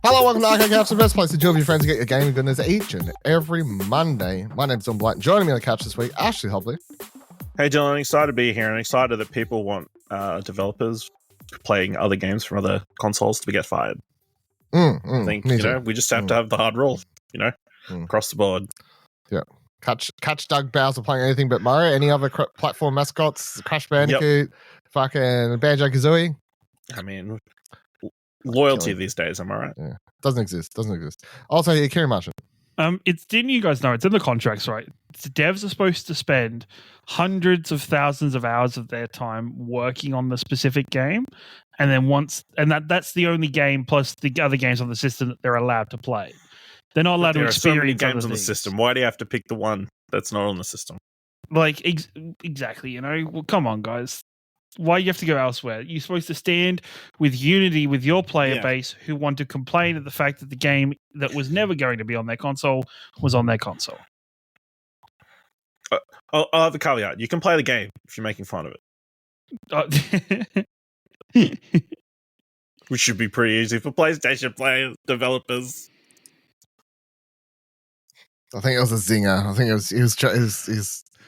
Hello, welcome to Arcade Couch, the best place to chill with your friends and get your gaming goodness each and every Monday. My name's Don Blight. Joining me on the couch this week, Ashley Hobley. Hey, Dylan, I'm excited to be here and excited that people want developers playing other games from other consoles to get fired. I think, we just have to have the hard rules, across the board. Yeah. Catch Doug Bowser playing anything but Mario. Any other platform mascots? Crash Bandicoot, fucking Banjo-Kazooie. I mean, loyalty these days, am I right? Yeah. Doesn't exist. Also, Cherie Henriques. Didn't you guys know it's in the contracts, right? The devs are supposed to spend hundreds of thousands of hours of their time working on the specific game, and then that's the only game plus the other games on the system that they're allowed to play. They're not allowed to experience so many games on the system. Why do you have to pick the one that's not on the system? Like exactly, Well, come on, guys. Why you have to go elsewhere? You're supposed to stand with unity with your player base who want to complain at the fact that the game that was never going to be on their console was on their console. I'll have the caveat. You can play the game if you're making fun of it. Which should be pretty easy for PlayStation players, developers. I think it was a zinger. I think it was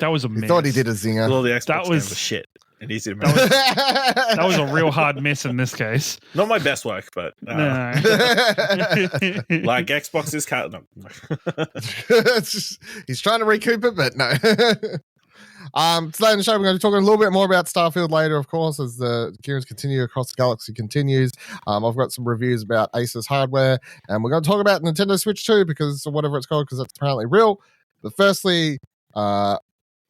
that was a miss. He thought he did a zinger. Well, the Xbox games are shit. And easy to that was a real hard miss in this case. Not my best work, but no. Like Xbox is he's trying to recoup it, but no. Today on the show, we're going to be talking a little bit more about Starfield later, of course, as the gears continue across the galaxy continues. I've got some reviews about ASUS hardware, and we're going to talk about Nintendo Switch 2 because whatever it's called, because that's apparently real. But firstly,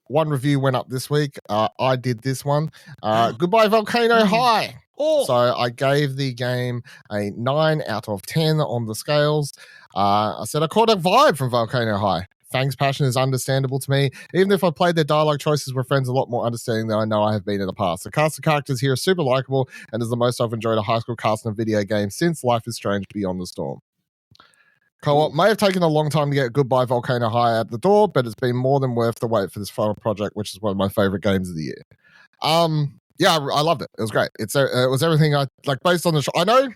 one review went up this week. I did this one. Goodbye Volcano High. So I gave the game a 9 out of 10 on the scales. I said I caught a vibe from Volcano High. Fang's passion is understandable to me. Even if I played their dialogue choices with friends a lot more understanding than I know I have been in the past. The cast of characters here is super likable and is the most I've enjoyed a high school cast in a video game since Life is Strange Beyond the Storm. Co-op may have taken a long time to get Goodbye Volcano High out the door, but it's been more than worth the wait for this final project, which is one of my favorite games of the year. I loved it. It was great. It was everything I like based on the show. I know,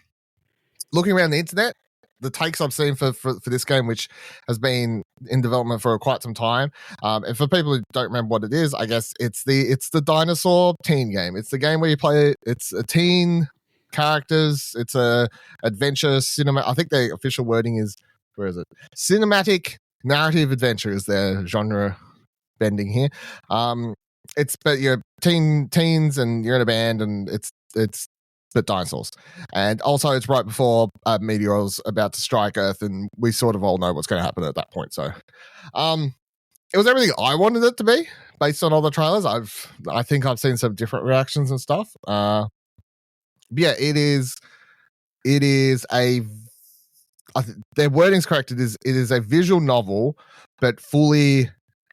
looking around the internet, the takes I've seen for this game, which has been in development for quite some time, and for people who don't remember what it is, I guess it's the dinosaur teen game. It's the game where you play. It's a teen characters. It's a adventure cinema. I think the official wording is. Where is it? Cinematic narrative adventure is their genre bending here. But you're teens and you're in a band and it's but dinosaurs. And also it's right before a meteor is about to strike Earth and we sort of all know what's going to happen at that point. So it was everything I wanted it to be based on all the trailers. I think I've seen some different reactions and stuff. It is a their wording's correct. It is a visual novel, but fully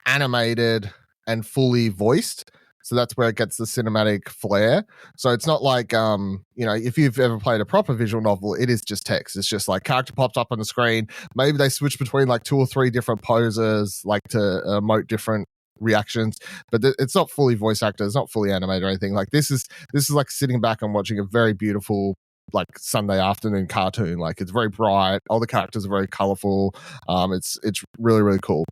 animated and fully voiced. So that's where it gets the cinematic flair. So it's not like if you've ever played a proper visual novel, it is just text. It's just like character pops up on the screen. Maybe they switch between like 2 or 3 different poses, like to emote different reactions, but it's not fully voice acted. It's not fully animated or anything. Like this is like sitting back and watching a very beautiful like Sunday afternoon cartoon. Like it's very bright, all the characters are very colorful. It's really, really cool.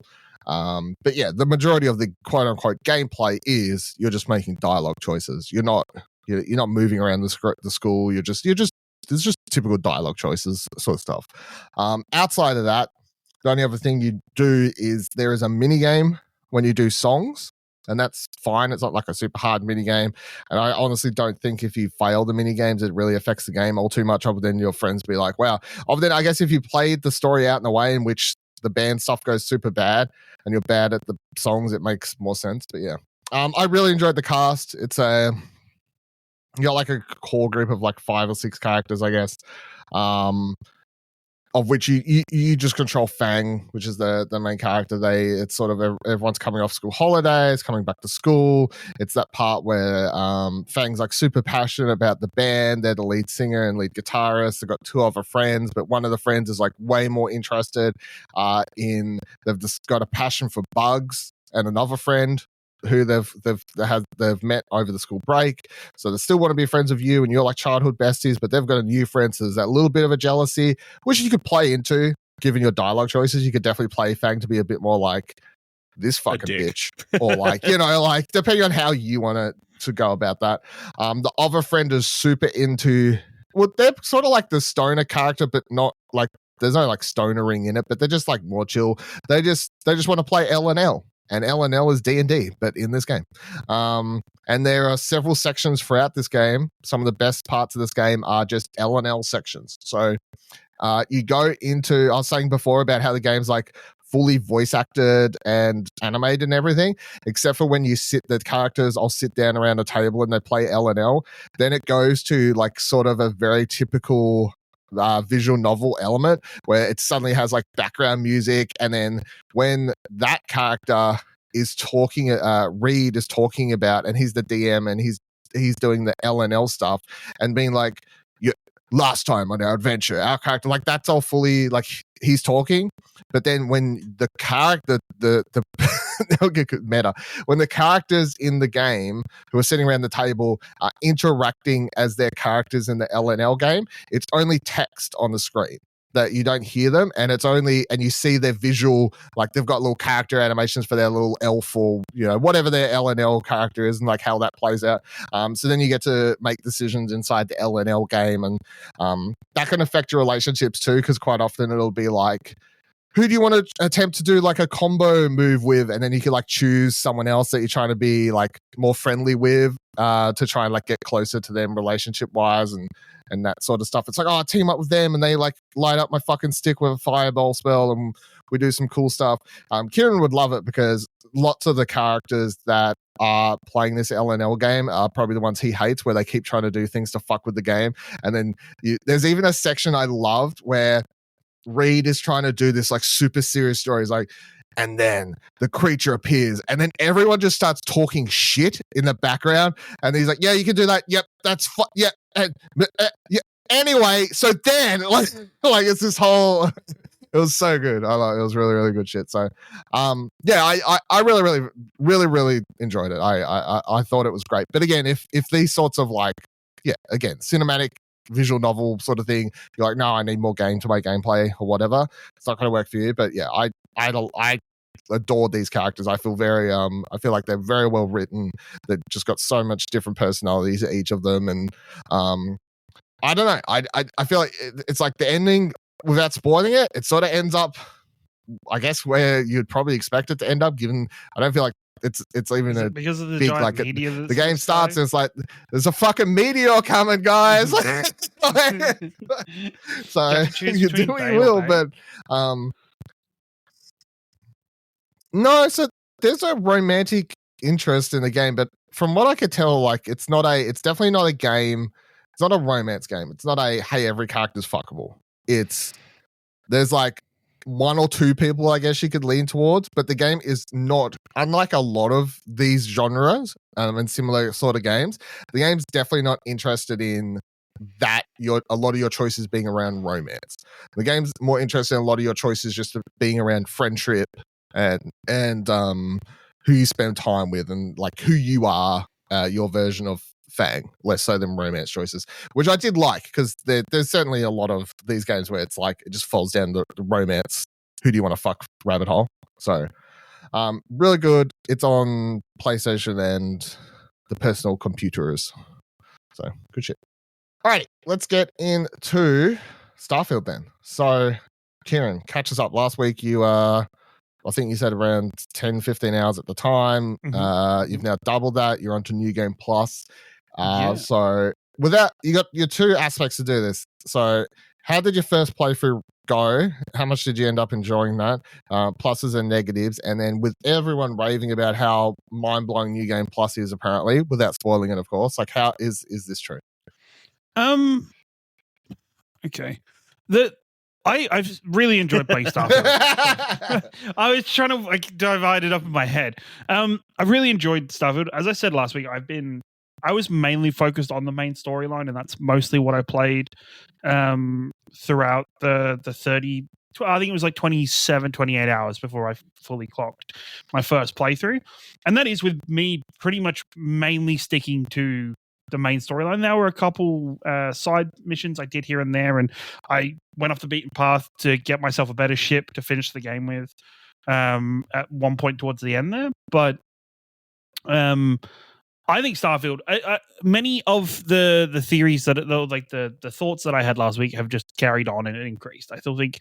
But yeah, the majority of the quote unquote gameplay is you're just making dialogue choices. You're not moving around the school. You're just it's just typical dialogue choices sort of stuff. Outside of that, the only other thing you do is there is a mini game when you do songs. And that's fine. It's not like a super hard mini game. And I honestly don't think if you fail the mini games, it really affects the game all too much. Other than your friends be like, wow. Other than I guess if you played the story out in a way in which the band stuff goes super bad and you're bad at the songs, it makes more sense. But yeah, I really enjoyed the cast. It's you got like a core group of like 5 or 6 characters, I guess. Of which you just control Fang, which is the main character. It's sort of everyone's coming off school holidays, coming back to school. It's that part where Fang's like super passionate about the band. They're the lead singer and lead guitarist. They've got 2 other friends, but one of the friends is like way more interested they've just got a passion for bugs. And another friend who they've met over the school break. So they still want to be friends with you, and you're like childhood besties, but they've got a new friend. So there's that little bit of a jealousy, which you could play into, given your dialogue choices. You could definitely play Fang to be a bit more like this fucking bitch, or like, you know, like depending on how you want to go about that. The other friend is super into, well, they're sort of like the stoner character, but not like, there's no like stonering in it, but they're just like more chill. They just want to play L&L. And L&L is D&D, but in this game. And there are several sections throughout this game. Some of the best parts of this game are just L&L sections. So you go into, I was saying before about how the game's like fully voice acted and animated and everything, except for when you the characters all sit down around a table and they play L&L. Then it goes to like sort of a very typical visual novel element where it suddenly has like background music, and then when that character is talking, Reed is talking about, and he's the DM and he's doing the L&L stuff and being like, last time on our adventure, our character, like that's all fully like he's talking. But then when the character, the meta, when the characters in the game who are sitting around the table are interacting as their characters in the L&L game, it's only text on the screen that you don't hear them, and it's only, and you see their visual, like they've got little character animations for their little elf or, you know, whatever their L&L character is, and like how that plays out. So then you get to make decisions inside the L&L game, and that can affect your relationships too, because quite often it'll be like, who do you want to attempt to do like a combo move with? And then you can like choose someone else that you're trying to be like more friendly with to try and like get closer to them relationship wise and that sort of stuff. It's like, oh, I team up with them and they like light up my fucking stick with a fireball spell and we do some cool stuff. Kieran would love it because lots of the characters that are playing this L&L game are probably the ones he hates, where they keep trying to do things to fuck with the game. And then there's even a section I loved where Reed is trying to do this like super serious story. He's like, and then the creature appears, and then everyone just starts talking shit in the background. And he's like, yeah, you can do that. Yep, that's yeah. And, yeah. Anyway, so then like it's this whole. It was so good. It was really, really good shit. So, yeah, I really enjoyed it. I thought it was great. But again, if these sorts of like, yeah, again, cinematic visual novel sort of thing, you're like, no, I need more game to make gameplay or whatever, it's not going to work for you. But yeah, I adore these characters. I feel I feel like they're very well written. They've just got so much different personalities, each of them, and I don't know. I feel like it's like the ending, without spoiling it, it sort of ends up, I guess, where you'd probably expect it to end up. Given I don't feel like it's even because of the big, giant like media. The game starts and it's like there's a fucking meteor coming, guys. So you do what you will, but no. So there's a romantic interest in the game, but from what I could tell, like it's definitely not a game. It's not a romance game. It's not a hey, every character's fuckable. There's like one or two people, I guess you could lean towards, but the game is not, unlike a lot of these genres and similar sort of games, the game's definitely not interested in that a lot of your choices being around romance. The game's more interested in a lot of your choices just being around friendship and who you spend time with and like who you are, your version of Fang, less so than romance choices, which I did like, because there's certainly a lot of these games where it's like it just falls down the romance, who do you want to fuck rabbit hole. So really good. It's on PlayStation and the personal computers, so good shit. Alrighty, let's get into Starfield then. So Kieran, catch us up. Last week you I think you said around 10-15 hours at the time. Mm-hmm. You've now doubled that. You're onto New Game Plus. So without, you got your two aspects to do this. So how did your first playthrough go? How much did you end up enjoying that? Pluses and negatives. And then with everyone raving about how mind-blowing New Game Plus is, apparently, without spoiling it, of course, like how is this true? Okay. I've really enjoyed playing Starfield. I was trying to like divide it up in my head. I really enjoyed Starfield. As I said last week, I was mainly focused on the main storyline, and that's mostly what I played throughout the I think it was like 27, 28 hours before I fully clocked my first playthrough. And that is with me pretty much mainly sticking to the main storyline. There were a couple side missions I did here and there, and I went off the beaten path to get myself a better ship to finish the game with at one point towards the end there. But I think Starfield, many of the theories that like the thoughts that I had last week have just carried on and increased. I still think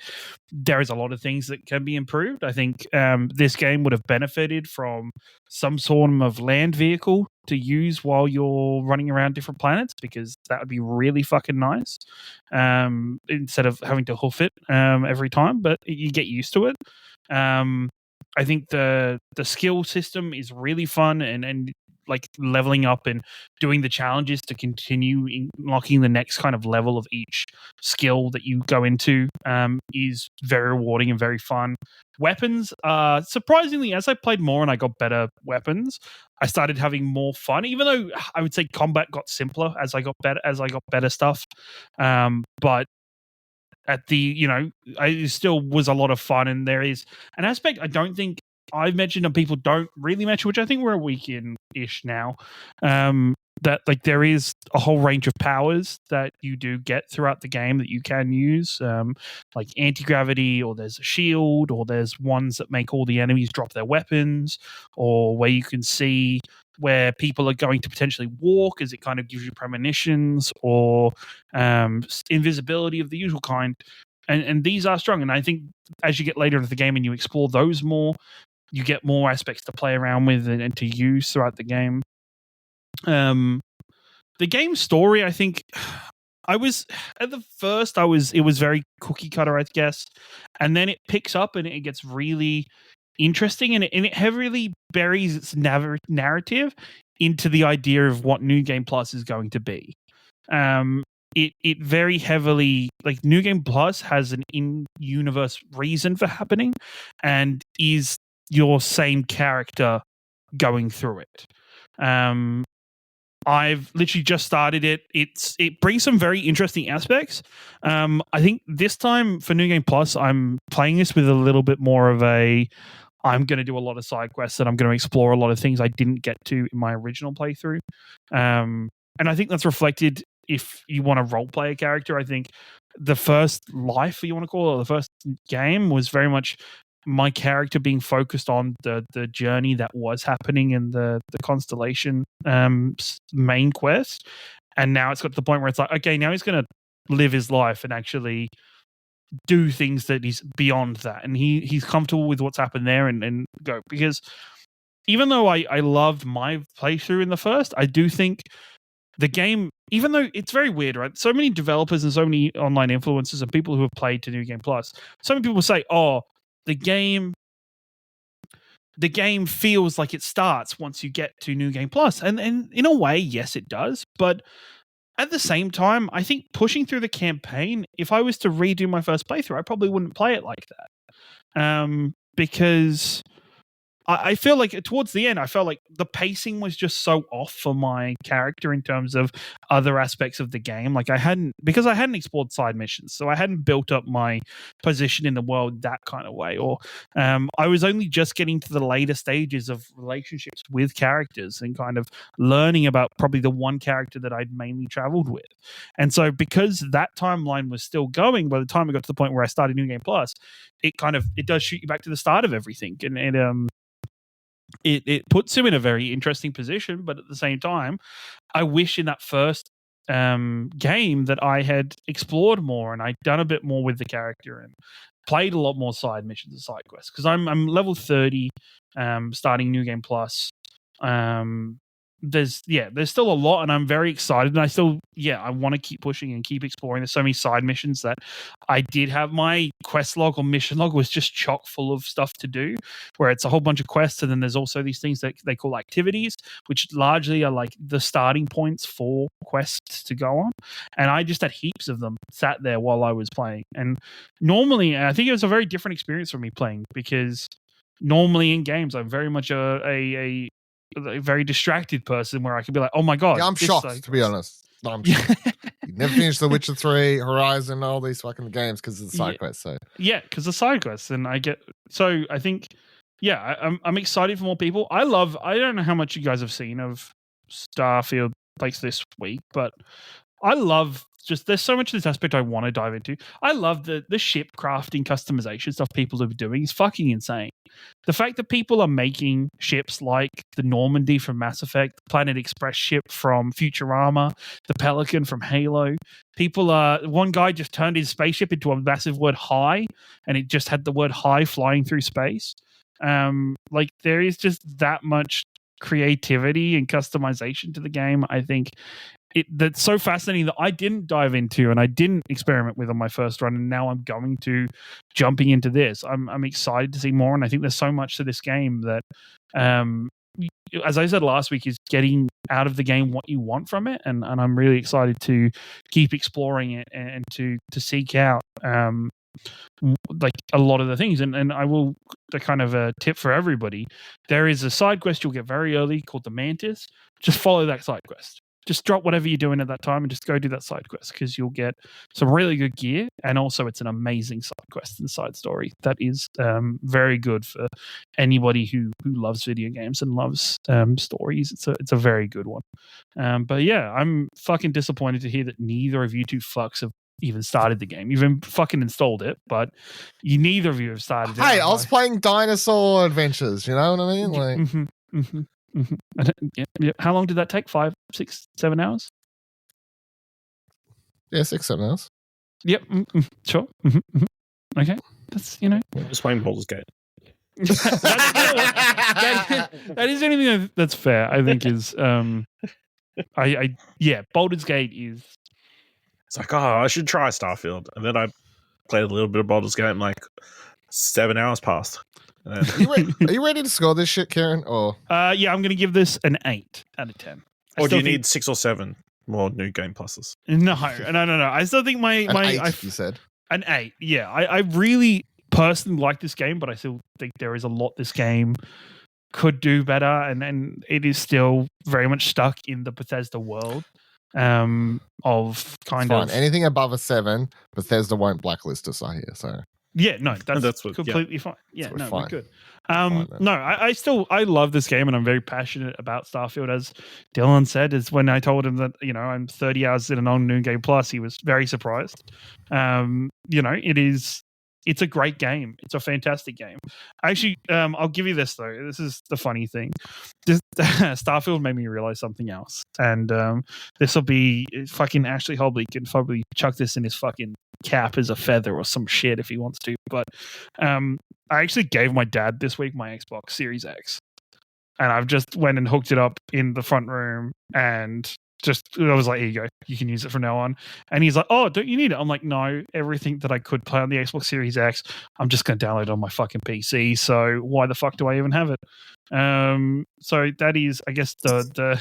there is a lot of things that can be improved. I think this game would have benefited from some sort of land vehicle to use while you're running around different planets, because that would be really fucking nice. Instead of having to hoof it every time, but you get used to it. I think the skill system is really fun, and like leveling up and doing the challenges to continue unlocking the next kind of level of each skill that you go into is very rewarding and very fun. Weapons, surprisingly, as I played more and I got better weapons, I started having more fun, even though I would say combat got simpler as I got better stuff. But at the, it still was a lot of fun, and there is an aspect I don't think I've mentioned and people don't really mention, which I think we're a week in-ish now, that like there is a whole range of powers that you do get throughout the game that you can use, like anti-gravity, or there's a shield, or there's ones that make all the enemies drop their weapons, or where you can see where people are going to potentially walk as it kind of gives you premonitions, or invisibility of the usual kind. And these are strong. And I think as you get later into the game and you explore those more, you get more aspects to play around with and to use throughout the game. The game story, I think, it was very cookie cutter, I guess, and then it picks up and it gets really interesting, and it heavily buries its narrative into the idea of what New Game Plus is going to be. It very heavily, like, New Game Plus has an in-universe reason for happening, and is your same character going through it. I've literally just started it. It brings some very interesting aspects. I think this time for New Game Plus, I'm playing this with a little bit more of I'm going to do a lot of side quests, and I'm going to explore a lot of things I didn't get to in my original playthrough. And I think that's reflected if you want to role play a character. I think the first life, you want to call it, or the first game, was very much my character being focused on the journey that was happening in the Constellation main quest. And now it's got to the point where it's like, okay, now he's going to live his life and actually do things that is beyond that. And he's comfortable with what's happened there and go. Because even though I loved my playthrough in the first, I do think the game, even though it's very weird, right? So many developers and so many online influencers and people who have played to New Game Plus, so many people say, oh, the game feels like it starts once you get to New Game Plus. And in a way, yes, it does. But at the same time, I think pushing through the campaign, if I was to redo my first playthrough, I probably wouldn't play it like that. Because I feel like towards the end, I felt like the pacing was just so off for my character in terms of other aspects of the game. Like I hadn't explored side missions, so I hadn't built up my position in the world that kind of way. Or I was only just getting to the later stages of relationships with characters and kind of learning about probably the one character that I'd mainly traveled with. And so because that timeline was still going, by the time I got to the point where I started New Game Plus, it does shoot you back to the start of everything. And it puts him in a very interesting position, but at the same time, I wish in that first game that I had explored more and I'd done a bit more with the character and played a lot more side missions and side quests. Because I'm level 30, starting New Game Plus. There's still a lot, and I'm very excited, and I want to keep pushing and keep exploring. There's so many side missions that I did have. My quest log or mission log was just chock full of stuff to do, where it's a whole bunch of quests, and then there's also these things that they call activities, which largely are like the starting points for quests to go on. And I just had heaps of them sat there while I was playing. And normally, I think it was a very different experience for me playing, because normally in games, I'm very much a very distracted person, where I could be like, oh my god, yeah, I'm shocked, to be honest. No, I'm shocked. You never finished The Witcher 3, Horizon, all these fucking games because of the side quests. So Yeah, because the side quests, and I think, I'm excited for more people. I don't know how much you guys have seen of Starfield like this week, but I love there's so much of this aspect I want to dive into. I love the ship crafting customization stuff people are doing is fucking insane. The fact that people are making ships like the Normandy from Mass Effect, the Planet Express ship from Futurama, the Pelican from Halo. One guy just turned his spaceship into a massive word high, and it just had the word high flying through space. Like there is just that much creativity and customization to the game. I think that's so fascinating that I didn't dive into and I didn't experiment with on my first run, and now I'm going to jumping into this. I'm excited to see more, and I think there's so much to this game that, as I said last week, is getting out of the game what you want from it, and I'm really excited to keep exploring it and to seek out like a lot of the things. And I will, the kind of a tip for everybody, there is a side quest you'll get very early called the Mantis. Just follow that side quest. Just drop whatever you're doing at that time and just go do that side quest, because you'll get some really good gear, and also it's an amazing side quest and side story that is very good for anybody who loves video games and loves stories. It's a very good one. But yeah, I'm fucking disappointed to hear that neither of you two fucks have even started the game. You've fucking installed it, but neither of you have started it. Hey, I was playing Dinosaur Adventures, you know what I mean? Like, Yeah. How long did that take? 5, 6, 7 hours? Yeah, 6, 7 hours. Yep. Sure. Okay. That's, I was playing Baldur's Gate. That is anything that's fair, I think is Baldur's Gate is. It's like, I should try Starfield. And then I played a little bit of Baldur's Gate and like 7 hours passed. Are you ready to score this shit, Kieran? Or yeah, I'm going to give this an 8 out of 10. Or do you need 6 or 7 more new game pluses? No. I still think you said an 8. Yeah, I really personally like this game, but I still think there is a lot this game could do better, and it is still very much stuck in the Bethesda world. Of kind of anything above a 7, Bethesda won't blacklist us, I hear. So yeah, no, that's completely fine. Yeah, no, we're good. I love this game, and I'm very passionate about Starfield. As Dylan said, is when I told him that I'm 30 hours in an on New Game Plus, he was very surprised. It's a great game. It's a fantastic game. Actually, I'll give you this though. This is the funny thing. Starfield made me realize something else, and this will be fucking Ashley Hobley can probably chuck this in his fucking cap as a feather or some shit if he wants to. But I actually gave my dad this week my Xbox Series X, and I've just went and hooked it up in the front room, and I was like, here you go, you can use it from now on. And he's like, oh, don't you need it? I'm like, no, everything that I could play on the Xbox Series X, I'm just going to download it on my fucking PC. So why the fuck do I even have it? So that is, I guess, the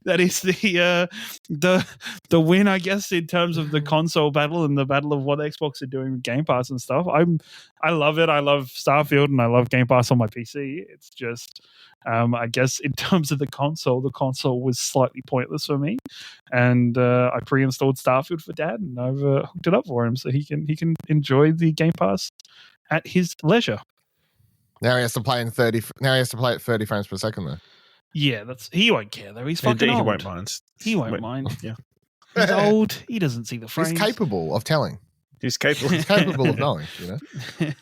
that is the win, I guess, in terms of the console battle and the battle of what Xbox are doing with Game Pass and stuff. I love it. I love Starfield and I love Game Pass on my PC. It's just, I guess in terms of the console was slightly pointless for me, and I pre-installed Starfield for Dad, and I've hooked it up for him so he can enjoy the Game Pass at his leisure. Now he has to play at 30 frames per second, though. Yeah, he won't care though. He's fucking old. He won't mind. He won't mind. Yeah, he's old. He doesn't see the frames. He's capable of telling. He's capable. He's capable of knowing.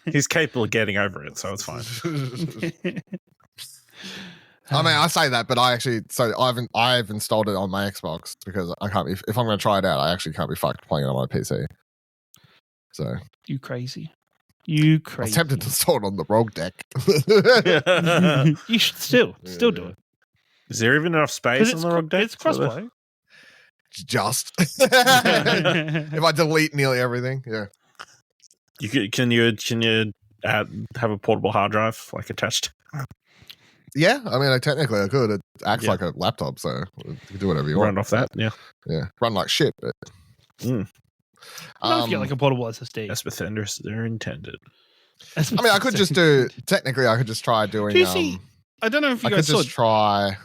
He's capable of getting over it, so it's fine. I mean, I say that, but I've installed it on my Xbox because I can't be. If I'm going to try it out, I actually can't be fucked playing it on my PC. So you crazy. I was tempted to install it on the Rogue deck. You should still do it. Is there even enough space on the Rogue deck? It's crossplay. Just if I delete nearly everything, yeah. Can you have a portable hard drive attached? Yeah, I mean, technically I could. It acts like a laptop, so you can do whatever you want. Run off that, yeah. Run like shit, but. I don't get a portable SSD. That's Bethesda they're intended. I mean, I could just do. Technically, I could just try doing. Do you see? I don't know if you guys could just try.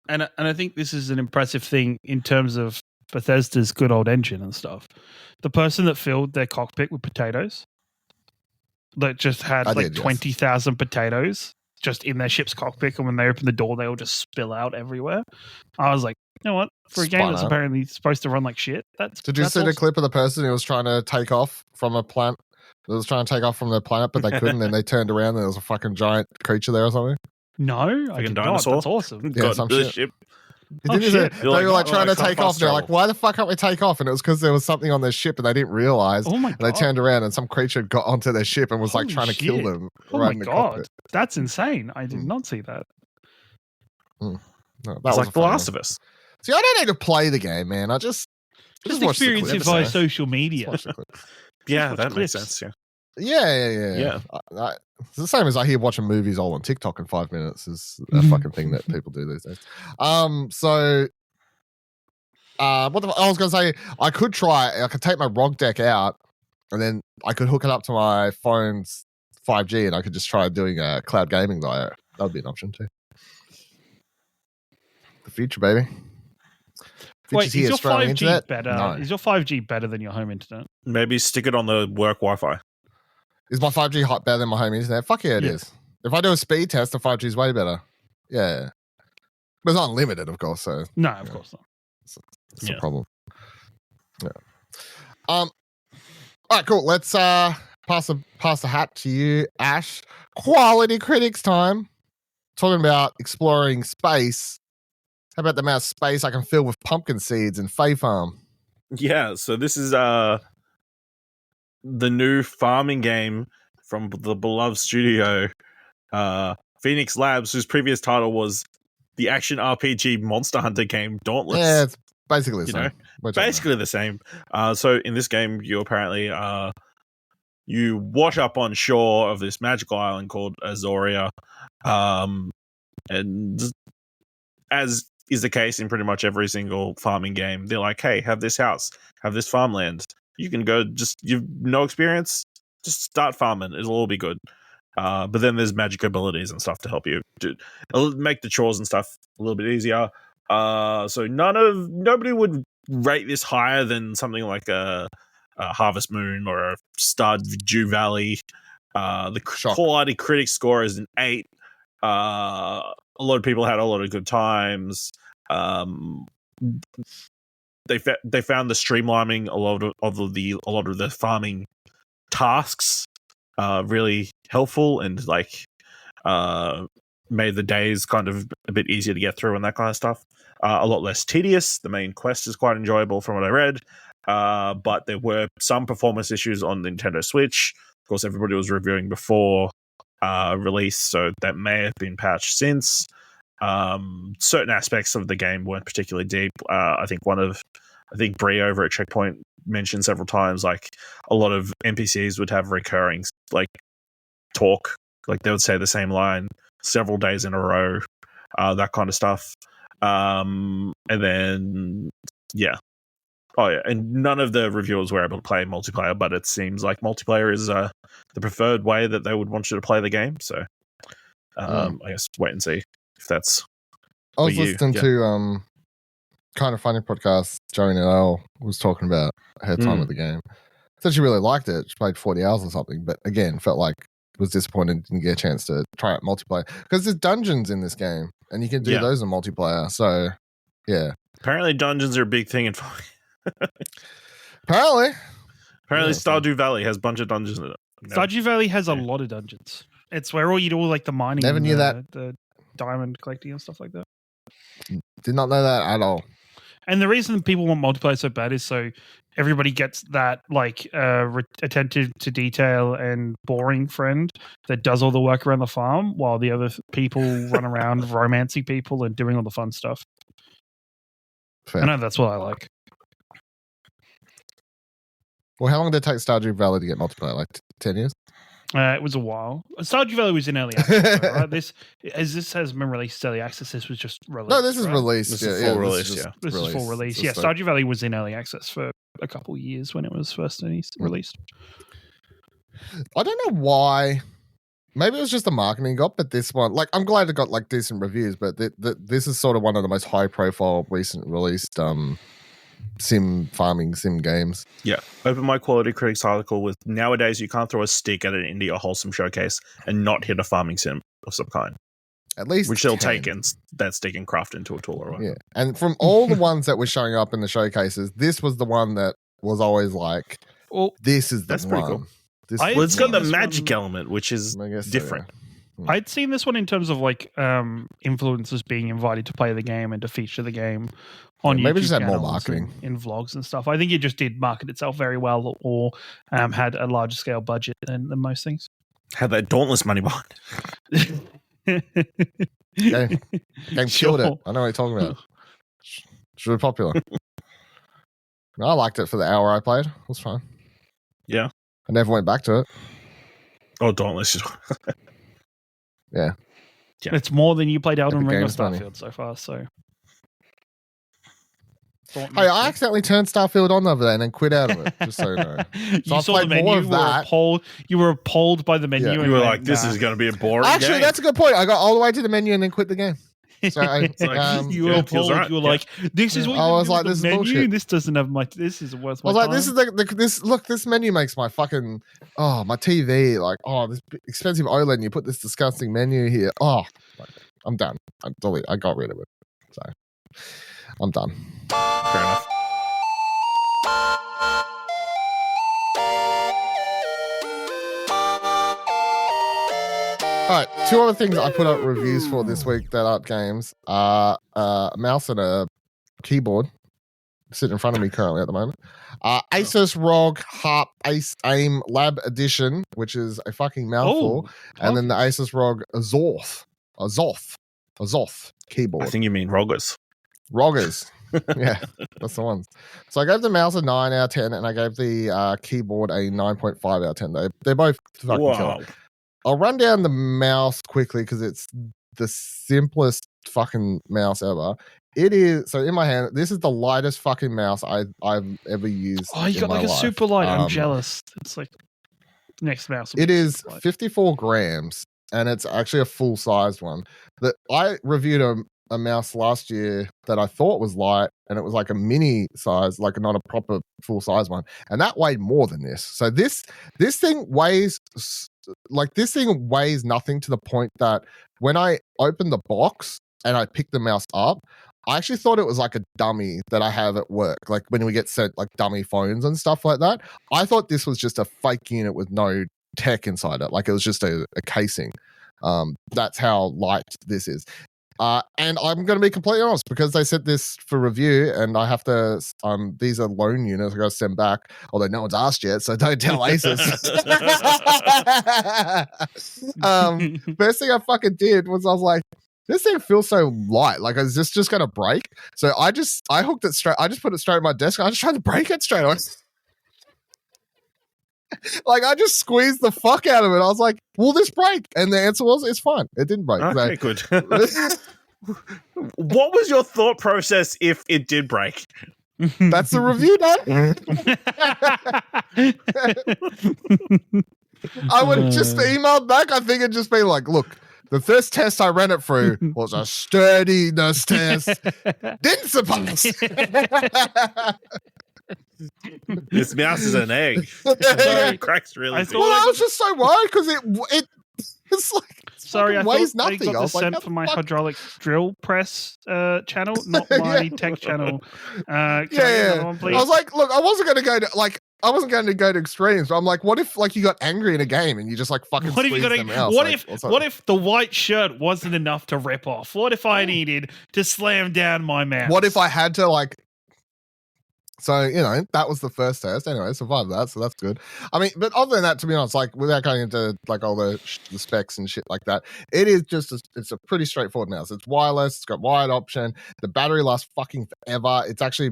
And I think this is an impressive thing in terms of Bethesda's good old engine and stuff. The person that filled their cockpit with potatoes, that just had 20,000 potatoes just in their ship's cockpit, and when they open the door, they all just spill out everywhere. I was like, you know what? For a game that's apparently supposed to run like shit, Did you see the clip of the person who was trying to take off from a planet? They was trying to take off from their planet, but they couldn't. And they turned around and there was a fucking giant creature there or something. No, I did not. That's awesome. Yeah, some shit. They were like trying to take off. They're like, why the fuck can't we take off? And it was because there was something on their ship and they didn't realize. Oh my God. And they turned around and some creature got onto their ship and was like trying to kill them. Oh my God. That's insane. I did not see that. No, that was like The Last of Us. See, I don't need to play the game, man. I just experience it via social media. Yeah, that makes sense. Yeah. It's the same as I hear watching movies all on TikTok in 5 minutes is a fucking thing that people do these days. I was going to say, I could take my ROG deck out and then I could hook it up to my phone's 5G and I could just try doing a cloud gaming there. That would be an option too. The future, baby. Wait, is your 5G better? No. Is your 5G better than your home internet? Maybe stick it on the work Wi-Fi. Is my 5G better than my home internet? Fuck yeah, it is. If I do a speed test, the 5G is way better. Yeah. But it's unlimited, of course. So no, of course not. That's the problem. Yeah. All right, cool. Let's pass the hat to you, Ash. Quality critics time. Talking about exploring space. How about the amount of space I can fill with pumpkin seeds in Fae Farm? Yeah, so this is the new farming game from the beloved studio, Phoenix Labs, whose previous title was the action RPG Monster Hunter game Dauntless. Yeah, it's basically the same. Basically the same. So in this game, you apparently you wash up on shore of this magical island called Azoria, and as is the case in pretty much every single farming game, they're like, hey, have this house, have this farmland. You can go, you've no experience, just start farming. It'll all be good. But then there's magic abilities and stuff to help you make the chores and stuff a little bit easier. So nobody would rate this higher than something like a Harvest Moon or a Stardew Valley. The quality critic score is an 8. A lot of people had a lot of good times. They found the streamlining a lot of the farming tasks really helpful and made the days kind of a bit easier to get through and that kind of stuff. A lot less tedious. The main quest is quite enjoyable from what I read, but there were some performance issues on Nintendo Switch. Of course, everybody was reviewing before release, so that may have been patched since. Certain aspects of the game weren't particularly deep. I think Bree over at Checkpoint mentioned several times, like a lot of NPCs would have recurring talk, like they would say the same line several days in a row, that kind of stuff. And then and none of the reviewers were able to play multiplayer, but it seems like multiplayer is the preferred way that they would want you to play the game. So I guess wait and see if that's. I was listening to Kind of Funny podcast. Joey Nadell was talking about her time with the game. Said she really liked it. She played 40 hours or something, but again, felt like was disappointed didn't get a chance to try out multiplayer because there's dungeons in this game and you can do those in multiplayer. So yeah, apparently dungeons are a big thing in. Apparently, Stardew Valley has a bunch of dungeons in it. Stardew Valley has a lot of dungeons. It's where all you do like the mining. Never knew that. The diamond collecting and stuff like that. Did not know that at all. And the reason people want multiplayer so bad is so everybody gets that attentive to detail and boring friend that does all the work around the farm while the other people run around romancing people and doing all the fun stuff. Fair. I know that's what I like. Well, how long did it take Stardew Valley to get multiplayer? Like 10 years? It was a while. Stardew Valley was in early access, though, right? This has been released early access. This was just released. No, this is released. This is full release. This is full release. Yeah, Stardew Valley was in early access for a couple of years when it was first released. I don't know why. Maybe it was just the marketing got, but this one, I'm glad it got decent reviews, but this is sort of one of the most high-profile recent released farming sim games. Yeah. Open my Quality Critics article with nowadays you can't throw a stick at an indie or wholesome showcase and not hit a farming sim of some kind. At least which they'll take that stick and craft into a tool or whatever. Yeah. And from all the ones that were showing up in the showcases, this was the one that was always like, this is the one. Pretty cool. Well, it's got the magic element, which is different. So, yeah. I'd seen this one in terms of like influencers being invited to play the game and to feature the game on YouTube. Maybe just had more channels marketing in vlogs and stuff. I think it just did market itself very well, or had a larger scale budget than most things. Had that Dauntless money behind. Game killed it. I know what you're talking about. It's really popular. I liked it for the hour I played. It was fine. Yeah. I never went back to it. Oh, Dauntless. Yeah. It's more than you played Elden Ring or Game's Starfield so far, so. Hey, I accidentally turned Starfield on the other day and then quit out of it, just so you know. So you saw the menu, you were appalled by the menu. Yeah. And you were like, this is going to be a boring Actually, game. That's a good point. I got all the way to the menu and then quit the game. So you were appalled. Right. You were like, this is what I was like, this is menu. bullshit. This doesn't have my. This is worth my I was like, time. this menu makes my fucking my TV like this expensive OLED. And you put this disgusting menu here. I'm done. I got rid of it. So I'm done. Fair enough. All right, two other things I put up reviews for this week that aren't games are a mouse and a keyboard sitting in front of me currently at the moment. ASUS ROG Harpe Ace Aim Lab Edition, which is a fucking mouthful, and then the ASUS ROG Azoth keyboard. I think you mean Roggers. Roggers. Yeah, that's the ones. So I gave the mouse a 9 out of 10, and I gave the keyboard a 9.5 out of 10. They're both fucking killer. I'll run down the mouse quickly because it's the simplest fucking mouse ever. It is, so in my hand, this is the lightest fucking mouse I've ever used. Oh, you got like a super light. I'm jealous. It's like next mouse. It is 54 grams, and it's actually a full-sized one. That I reviewed a mouse last year that I thought was light, and it was like a mini size, like not a proper full-size one, and that weighed more than this. So this thing weighs nothing, to the point that when I opened the box and I picked the mouse up, I actually thought it was like a dummy that I have at work, like when we get sent like dummy phones and stuff like that. I thought this was just a fake unit with no tech inside it, like it was just a casing. That's how light this is. And I'm going to be completely honest, because they sent this for review and I have to, these are loan units I got to send back, although no one's asked yet, so don't tell ASUS. First thing I fucking did was I was like, this thing feels so light. Like, is this just going to break? So I hooked it straight. I just put it straight on my desk. I just tried to break it straight on. Like, I just squeezed the fuck out of it. I was like, will this break? And the answer was, it's fine. It didn't break. Okay, good. What was your thought process if it did break? That's the review done. I would have just emailed back. I think it'd just be like, look, the first test I ran it through was a sturdiness test. Didn't surprise. This mouse is an egg. It cracks really. I was just so worried because it's like weighs nothing. I got the sent for my hydraulic drill press channel, not my tech channel. I was like, look, I wasn't going to go to extremes, but I'm like, what if like you got angry in a game and you just like fucking what if the white shirt wasn't enough to rip off? What if I needed to slam down my mouse? What if I had to like? So, that was the first test. Anyway, survived that, so that's good. I mean, but other than that, to be honest, like without going into like all the specs and shit like that, it is just it's a pretty straightforward mouse. It's wireless. It's got wired option. The battery lasts fucking forever. It's actually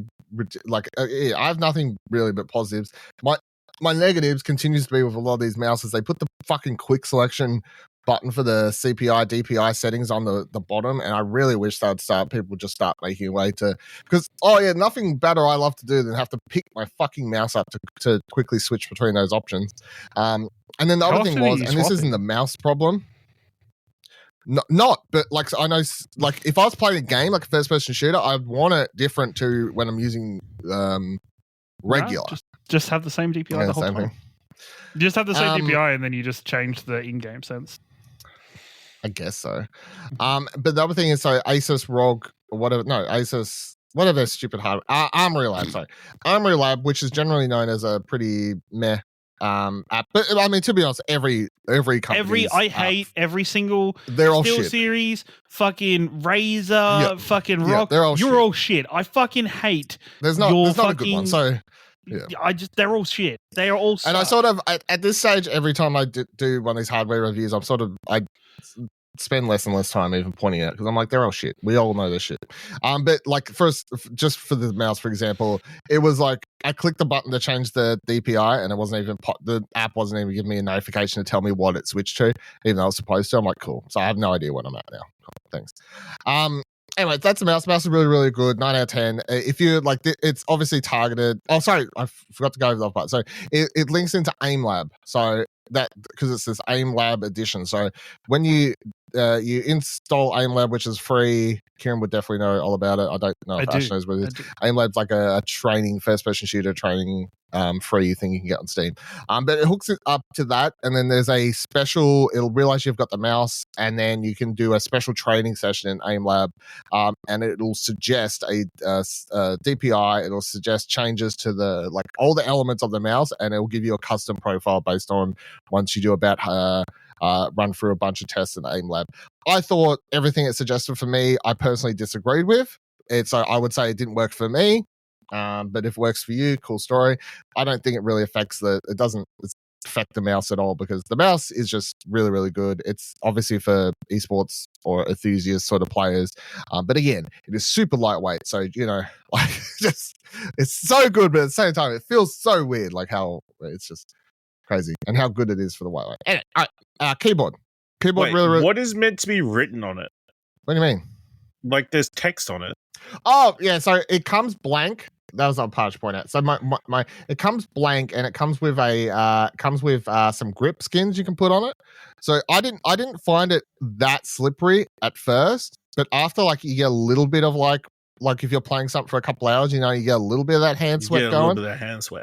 like I have nothing really but positives. My negatives continues to be with a lot of these mouses. They put the fucking quick selection button for the CPI, DPI settings on the bottom, and I really wish people would just start making a way to, because nothing better I love to do than have to pick my fucking mouse up to quickly switch between those options. And then the other thing was, and this isn't the mouse problem, Not, but like so I know, like if I was playing a game like a first-person shooter, I'd want it different to when I'm using regular. No, just have the same DPI the whole time. Thing. You just have the same DPI, and then you just change the in-game sense. I guess so. But the other thing is, so ASUS ROG or whatever. No, ASUS. Whatever their stupid hardware. Armory Lab. Sorry, Armory Lab, which is generally known as a pretty meh app. But I mean, to be honest, every company. I hate every single they're all Steel shit. Series, fucking Razer, fucking Rock. They're all You're all shit. I fucking hate. There's not a good one. So they're all shit. They are all. And I sort of at this stage, every time I do one of these hardware reviews, I spend less and less time even pointing out because I'm like, they're all shit. We all know this shit. But like just for the mouse, for example, it was like I clicked the button to change the DPI and it wasn't even the app wasn't even giving me a notification to tell me what it switched to, even though I was supposed to. I'm like, cool. So I have no idea what I'm at now. Cool, thanks. Anyway, that's the mouse. Mouse is really, really good. 9 out of 10. If you like, it's obviously targeted. Oh, sorry, I forgot to go over that part. So it links into AimLab. So that because it's this AimLab edition. So when you install AimLab, which is free, Kieran would definitely know all about it. I don't know if Ash knows what it is. AimLab's like a training, first-person shooter training free thing you can get on Steam. But it hooks it up to that, and then there's a special. It'll realize you've got the mouse, and then you can do a special training session in AimLab, and it'll suggest a DPI. It'll suggest changes to the like all the elements of the mouse, and it'll give you a custom profile based on once you do about run through a bunch of tests in AimLab. I thought everything it suggested for me, I personally disagreed with. I would say it didn't work for me. But if it works for you, cool story. I don't think it really it doesn't affect the mouse at all because the mouse is just really, really good. It's obviously for esports or enthusiast sort of players. But again, it is super lightweight. So, like it's so good, but at the same time, it feels so weird, like how it's just crazy and how good it is for the lightweight. Anyway, all right, keyboard. Wait, really. What is meant to be written on it? What do you mean? Like there's text on it. Oh, yeah. So it comes blank. That was on part to point out. So my it comes blank and it comes with some grip skins you can put on it. So I didn't find it that slippery at first, but after like you get a little bit of like if you're playing something for a couple hours, you get a little bit of that hand sweat going. A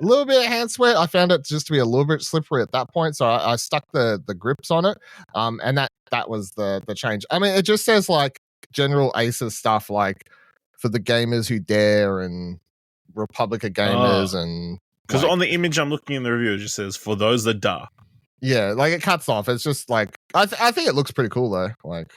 little bit of hand sweat. I found it just to be a little bit slippery at that point, so I stuck the grips on it, and that was the change. I mean, it just says like general ASUS stuff, like for the gamers who dare and Republica gamers, and because on the image I'm looking in the review, it just says for those that dare. Yeah, like it cuts off. It's just like I think it looks pretty cool though, like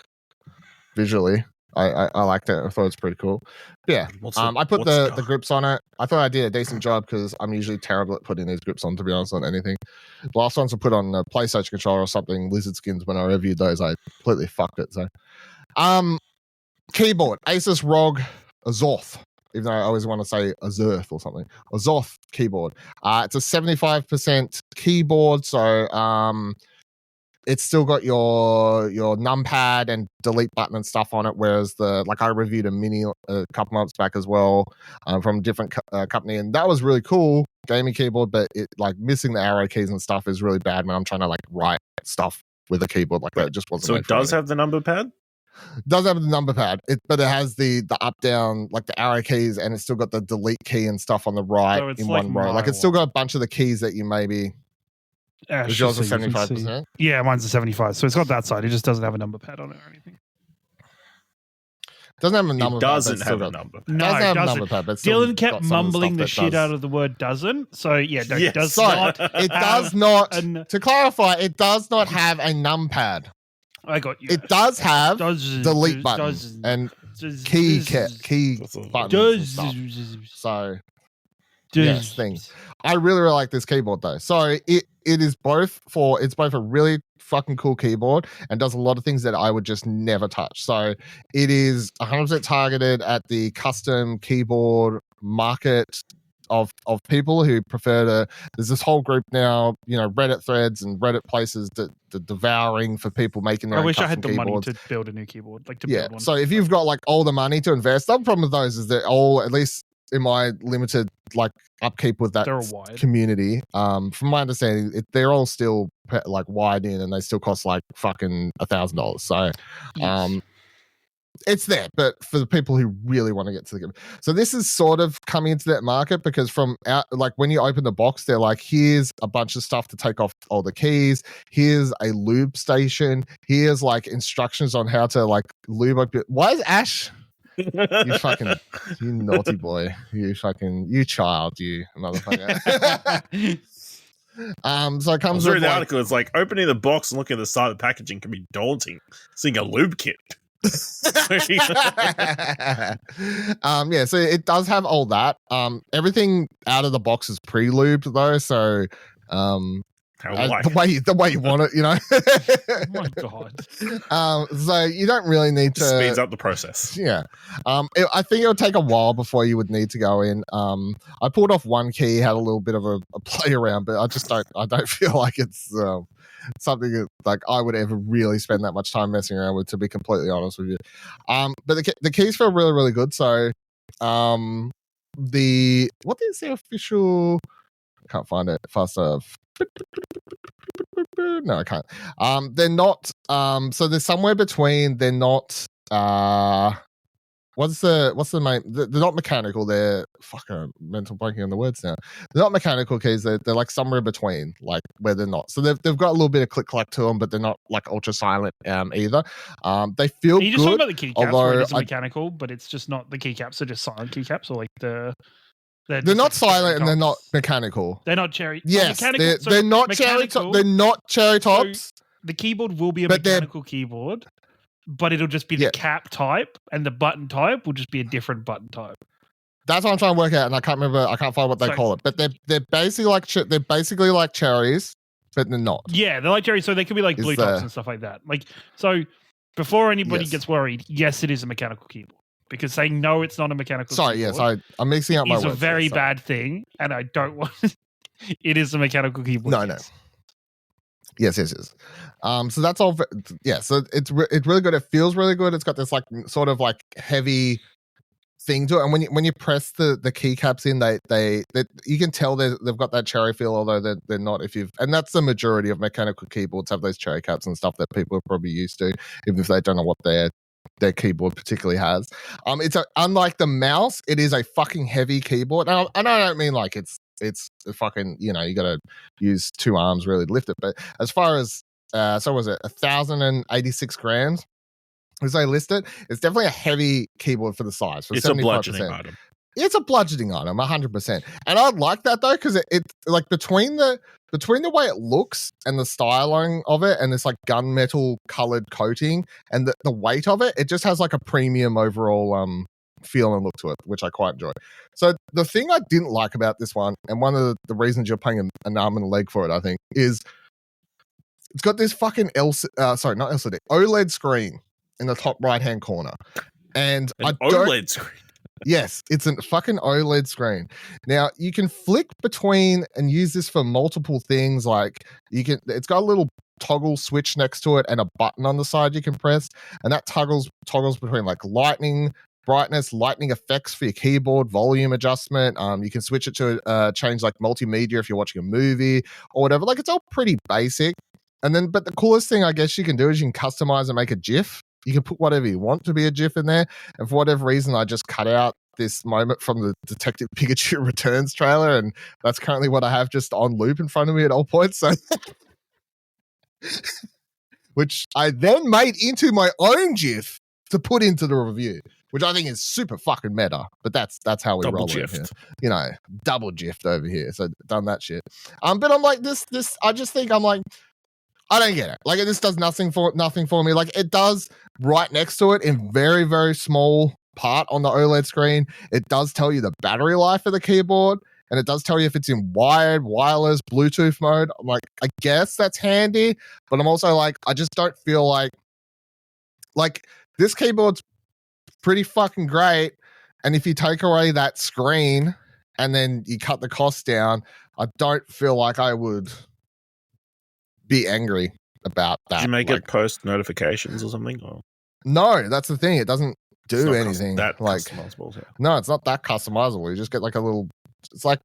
visually. I liked it. I thought it was pretty cool. Yeah. I put the grips on it. I thought I did a decent job because I'm usually terrible at putting these grips on, to be honest, on anything. The last ones I put on a PlayStation controller or something, Lizard Skins, when I reviewed those, I completely fucked it. So, keyboard, Asus ROG Azoth, even though I always want to say Azoth or something. Azoth keyboard. It's a 75% keyboard, so it's still got your numpad and delete button and stuff on it, whereas I reviewed a mini a couple months back as well from a different company, and that was really cool gaming keyboard, but it like missing the arrow keys and stuff is really bad when I'm trying to like write stuff with a keyboard like that. It just wasn't. So it does have the number pad? Does have the number pad, but it has the up down like the arrow keys, and it's still got the delete key and stuff on the right in like one row. Like it's still got a bunch of the keys that you maybe. Is yours a 75%? Yeah, mine's a 75. So it's got that side. It just doesn't have a number pad on it or anything. Doesn't have a number pad. Doesn't have a number pad. No, it doesn't. Dylan kept mumbling the shit out of the word doesn't. So yeah, no, it does not. It does not. To clarify, it does not have a numpad. I got you. It does have delete button and key buttons. So yes, things. I really, really like this keyboard though. So it is both a really fucking cool keyboard and does a lot of things that I would just never touch. So it is 100% targeted at the custom keyboard market of people who prefer to. There's this whole group now, Reddit threads and Reddit places that devouring for people making their own custom keyboards. I wish I had the money to build a new keyboard, build one. So if you've got like all the money to invest, the problem with those is they're all, at least in my limited like upkeep with that community, from my understanding, they're all still like wide in, and they still cost like fucking $1,000. So, it's there, but for the people who really want to get to the game. So this is sort of coming into that market because from out, like when you open the box, they're like, here's a bunch of stuff to take off all the keys. Here's a lube station. Here's like instructions on how to like lube up your. Why is Ash? You fucking, you naughty boy. You child, you motherfucker. So it comes through with the like, article. It's like opening the box and looking at the side of the packaging can be daunting. Seeing a lube kit. Yeah, so it does have all that. Everything out of the box is pre-lubed though, so the way you want it, you know. Oh my god. So you don't really need to speeds up the process. Yeah. I think it would take a while before you would need to go in. I pulled off one key, had a little bit of a play around, but I don't feel like it's something that, like I would ever really spend that much time messing around with, to be completely honest with you. But the keys feel really, really good. So what is the official? I can't find it fast enough. No, I can't. They're not. So they're somewhere between. They're not. What's the main? They're not mechanical. They're mental blanking on the words now. They're not mechanical keys. They're like somewhere between, like where they're not. So they've got a little bit of click clack to them, but they're not like ultra silent either. They feel good. Are you just talking about the keycaps where it is mechanical, but it's just not the keycaps are just silent keycaps, or like they're not silent and they're not mechanical. They're not cherry. Yes, they're not cherry. They're not cherry tops. So the keyboard will be a mechanical keyboard, but it'll just be the cap type, and the button type will just be a different button type. That's what I'm trying to work out, and I can't find what they call it. But they're basically like cherries, but they're not. Yeah, they're like cherries, so they could be like blue tops and stuff like that. Like, so before anybody gets worried, yes, it is a mechanical keyboard. Because saying no, it's not a mechanical keyboard. I'm mixing up my words. It's a very bad thing, and I don't want it is a mechanical keyboard. No. Yes. So that's all. Yeah, so it's really good. It feels really good. It's got this like sort of like heavy thing to it, and when you press the keycaps in, they you can tell they've got that cherry feel, although they're not. And that's the majority of mechanical keyboards have those cherry caps and stuff that people are probably used to, even if they don't know what their keyboard particularly has. It's unlike the mouse, it is a fucking heavy keyboard. And I don't mean like it's a fucking, you know, you got to use two arms really to lift it. But as far as so was it 1,086 grams as they list it? It's definitely a heavy keyboard for the size. For it's 75%. A bludgeoning item. It's a bludgeoning item, 100%. And I like that though, because it like between the way it looks and the styling of it and this like gunmetal colored coating and the weight of it, it just has like a premium overall feel and look to it, which I quite enjoy. So the thing I didn't like about this one, and one of the reasons you're paying an arm and a leg for it, I think, is it's got this fucking OLED screen in the top right hand corner. And OLED screen. Yes, it's a fucking OLED screen. Now you can flick between and use this for multiple things. Like it's got a little toggle switch next to it and a button on the side you can press, and that toggles between like lightning, brightness, lightning effects for your keyboard, volume adjustment. You can switch it to change like multimedia if you're watching a movie or whatever. Like it's all pretty basic. And then, but the coolest thing I guess you can do is you can customize and make a GIF. You can put whatever you want to be a GIF in there. And for whatever reason, I just cut out this moment from the Detective Pikachu Returns trailer, and that's currently what I have just on loop in front of me at all points. So, which I then made into my own GIF to put into the review, which I think is super fucking meta. But that's how we roll it here. You know, double GIFed over here. So done that shit. But I'm like this. I just think I'm like, I don't get it. Like this does nothing for me. Like it does right next to it in very, very small part on the OLED screen. It does tell you the battery life of the keyboard, and it does tell you if it's in wired, wireless, Bluetooth mode. I'm like, I guess that's handy, but I'm also like, I just don't feel like this keyboard's pretty fucking great. And if you take away that screen and then you cut the cost down, I don't feel like I would be angry about that. Did you make it post notifications or something? Or? No, that's the thing. It doesn't do anything. Like, customizable. Yeah. No, it's not that customizable. You just get like a little. It's like,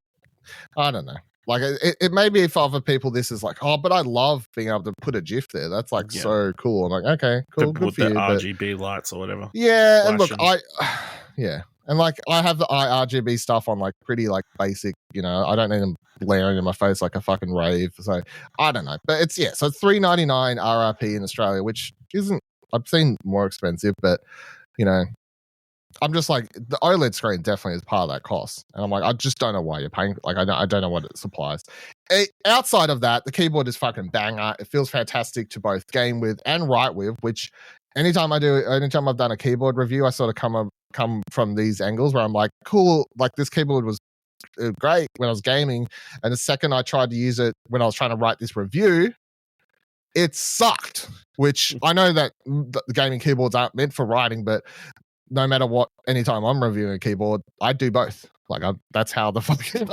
I don't know. Like it may be for other people, this is like, oh, but I love being able to put a GIF there. That's like so cool. I'm like, okay, cool, good with for the you. RGB lights or whatever. Yeah, and look, and like I have the RGB stuff on like pretty like basic. You know, I don't need them blaring in my face like a fucking rave. So I don't know, but it's so it's $3.99 RRP in Australia, which isn't. I've seen more expensive, but you know. I'm just like, the OLED screen definitely is part of that cost. And I'm like, I just don't know why you're paying. Like, I don't know what it supplies. Outside of that, the keyboard is fucking banger. It feels fantastic to both game with and write with, which anytime I've done a keyboard review, I sort of come from these angles where I'm like, cool, like this keyboard was great when I was gaming. And the second I tried to use it when I was trying to write this review, it sucked, which I know that the gaming keyboards aren't meant for writing, but no matter what, anytime I'm reviewing a keyboard, I do both. Like that's how the fucking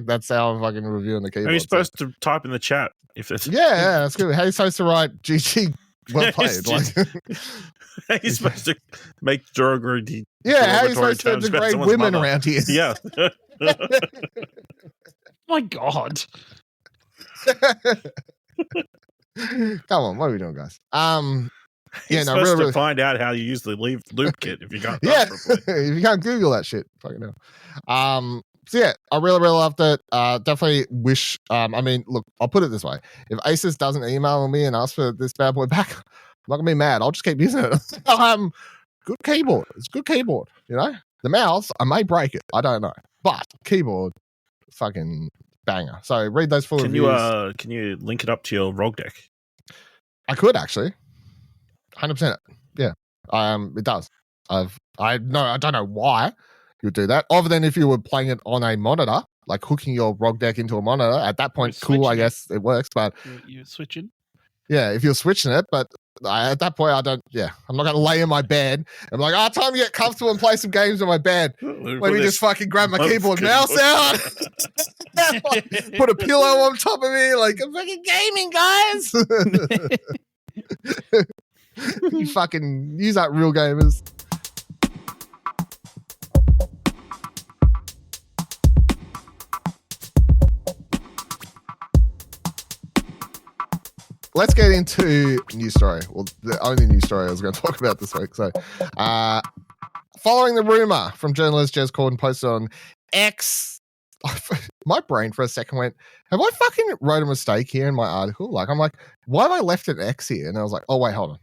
that's how I'm fucking reviewing the keyboard. Are you supposed to type in the chat if it's yeah, that's good. How are you supposed to write GG well played? How are you supposed to make derogatory? Yeah, how are you supposed to degrade women around here? Yeah. My God. Come on, what are we doing, guys? You're supposed to find out how you use the loop kit if you can't. If you can't Google that shit, fucking hell. So yeah, I really loved it. Definitely wish. I mean, look, I'll put it this way: if ASUS doesn't email me and ask for this bad boy back, I'm not gonna be mad. I'll just keep using it. Good keyboard. It's good keyboard. You know, the mouse I may break it. I don't know, but keyboard, fucking banger. So read those full reviews. Can you link it up to your ROG deck? I could actually. 100%. Yeah. It does. I don't know why you would do that. Other than if you were playing it on a monitor, like hooking your ROG deck into a monitor. At that point, cool. I guess it works. But you're switching. Yeah, if you're switching it, but at that point, I'm not going to lay in my bed. I'm like, time to get comfortable and play some games on my bed. Let me just fucking grab my keyboard and mouse out. Put a pillow on top of me, like, I'm fucking gaming, guys. You fucking use that, real gamers. Let's get into news story. Well, the only news story I was going to talk about this week. So, following the rumor from journalist Jez Corden posted on X, my brain for a second went, have I fucking wrote a mistake here in my article? Like, I'm like, why have I left an X here? And I was like, oh, wait, hold on.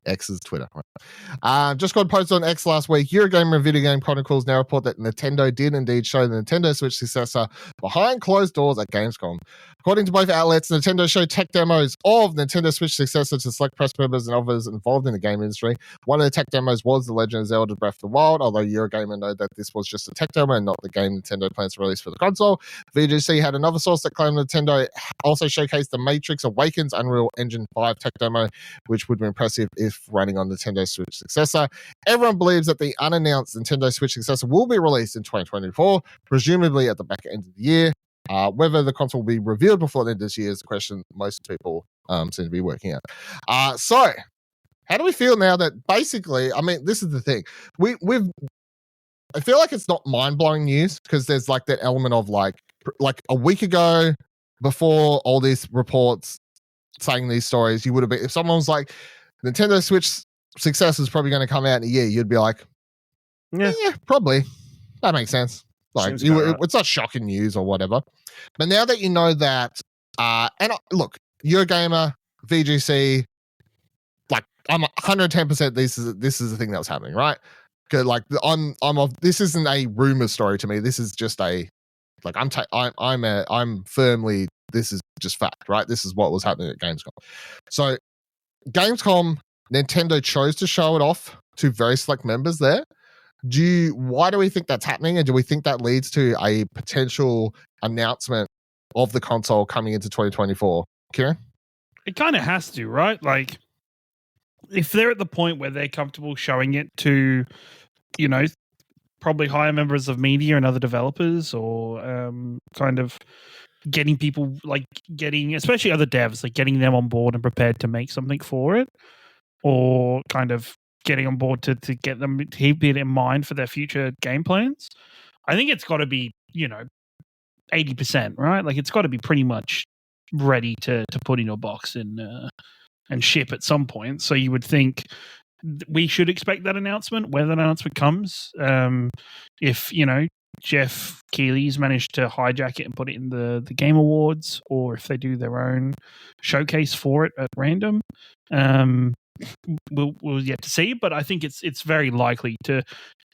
X is Twitter. Just got posted on X last week. Eurogamer and Video Game Chronicles now report that Nintendo did indeed show the Nintendo Switch successor behind closed doors at Gamescom. According to both outlets, Nintendo showed tech demos of Nintendo Switch successor to select press members and others involved in the game industry. One of the tech demos was The Legend of Zelda Breath of the Wild, although Eurogamer noted that this was just a tech demo and not the game Nintendo plans to release for the console. VGC had another source that claimed Nintendo also showcased the Matrix Awakens Unreal Engine 5 tech demo, which would be impressive if running on Nintendo Switch successor. Everyone believes that the unannounced Nintendo Switch successor will be released in 2024, presumably at the back end of the year. Whether the console will be revealed before the end of this year is the question most people seem to be working out. So, how do we feel now that basically, I mean, this is the thing. I feel like it's not mind-blowing news because there's like that element of like a week ago, before all these reports saying these stories, you would have been, if someone was like, Nintendo Switch success is probably going to come out in a year, you'd be like, yeah, probably. That makes sense. Like, it's not shocking news or whatever. But now that you know that, look, Eurogamer, VGC, like, I'm 110% this is the thing that was happening, right? Because like this isn't a rumor story to me. This is just a like I'm firmly, this is just fact, right? This is what was happening at Gamescom. So Gamescom, Nintendo chose to show it off to very select members there. Why do we think that's happening? And do we think that leads to a potential announcement of the console coming into 2024? Kieran? It kind of has to, right? Like, if they're at the point where they're comfortable showing it to, you know, probably higher members of media and other developers, or kind of getting people, like especially other devs, like getting them on board and prepared to make something for it, or kind of getting on board to get them to keep it in mind for their future game plans. I think it's got to be 80%, right? Like it's got to be pretty much ready to put in your box and ship at some point. So you would think we should expect that announcement, where that announcement comes. If Jeff Keighley's managed to hijack it and put it in the Game Awards, or if they do their own showcase for it at random, we'll yet to see. But I think it's very likely to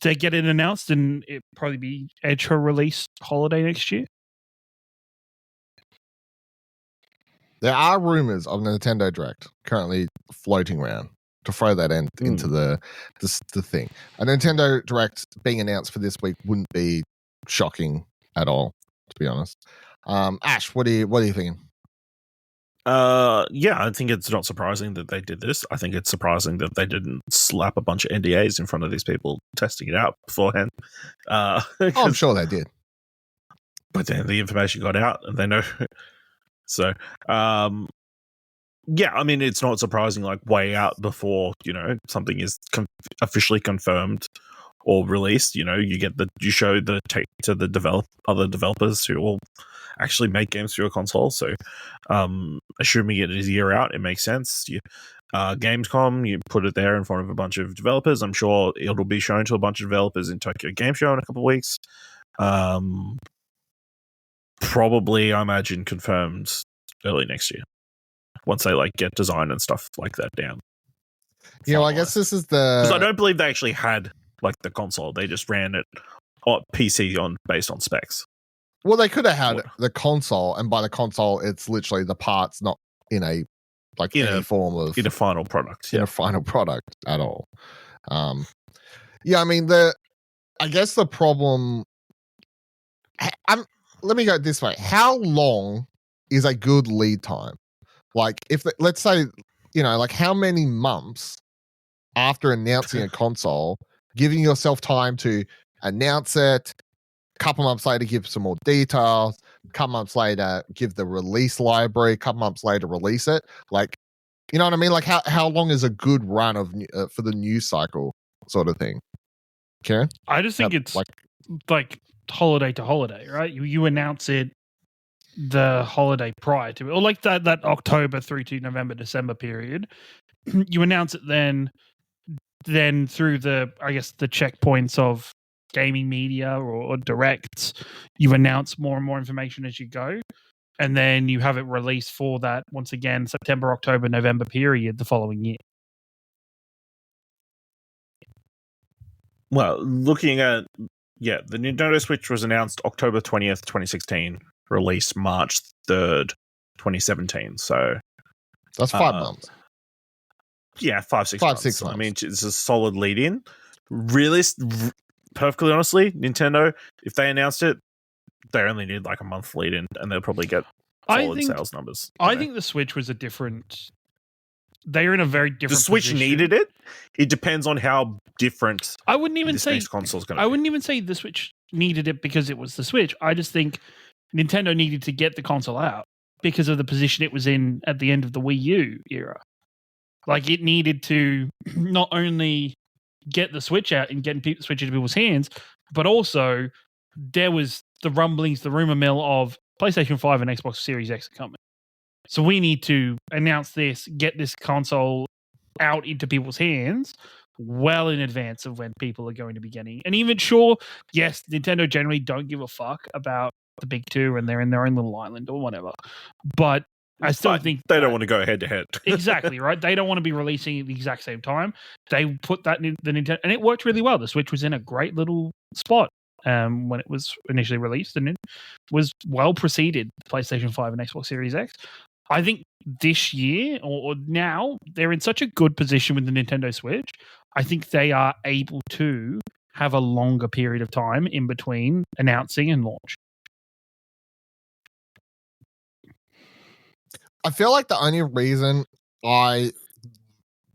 get it announced, and it probably be edge her release holiday next year. There are rumors of Nintendo Direct currently floating around to throw that into the thing. A Nintendo Direct being announced for this week wouldn't be shocking at all, to be honest. Ash, what are you thinking? Yeah, I think it's not surprising that they did this. I think it's surprising that they didn't slap a bunch of NDAs in front of these people testing it out beforehand. I'm sure they did. But then the information got out and they know. So, yeah, I mean, it's not surprising, like way out before, something is officially confirmed or released. You show the tape to the other developers who will actually make games for your console. So, assuming it is a year out, it makes sense. Gamescom, you put it there in front of a bunch of developers. I'm sure it'll be shown to a bunch of developers in Tokyo Game Show in a couple of weeks. Probably, I imagine, confirmed early next year once they get design and stuff like that down. Yeah, well, I guess this is because I don't believe they actually had the console. They just ran it on PC based on specs. Well, they could have had the console, and by the console, it's literally the parts, not in a any form of in a final product. In a final product at all. Yeah, I mean I guess the problem. Let me go this way. How long is a good lead time? Let's say, how many months after announcing a console, giving yourself time to announce it, a couple months later, give some more details, a couple months later, give the release library, a couple months later, release it. You know what I mean? How long is a good run of for the news cycle sort of thing? Karen? I just think it's like holiday to holiday, right? You announce it the holiday prior to it, or like that October through to November, December period. You announce it then through the checkpoints of gaming media or directs, you announce more and more information as you go, and then you have it released for that once again September, October, November period the following year. Well, looking at the Nintendo Switch was announced October 20th, 2016, released March 3rd, 2017. So that's 5 months. Yeah, 5-6 months. 6 months. I mean, it's a solid lead in. Perfectly honestly, Nintendo, if they announced it, they only need a month lead in, and they'll probably get solid sales numbers. I think the Switch was they're in a very different The Switch position. needed it. It depends on how different I wouldn't even say next console's going to be. I wouldn't even say the Switch needed it because it was the Switch. I just think Nintendo needed to get the console out because of the position it was in at the end of the Wii U era. It needed to not only get the Switch out and get the Switch into people's hands, but also there was the rumblings, the rumor mill of PlayStation 5 and Xbox Series X are coming. So we need to announce this, get this console out into people's hands well in advance of when people are going to be getting. And even yes, Nintendo generally don't give a fuck about the big two and they're in their own little island or whatever. But I still think they don't want to go head to head. Exactly, right? They don't want to be releasing at the exact same time. They put that in the Nintendo, and it worked really well. The Switch was in a great little spot when it was initially released, and it was well preceded PlayStation 5 and Xbox Series X. I think this year or now they're in such a good position with the Nintendo Switch. I think they are able to have a longer period of time in between announcing and launch. I feel like the only reason I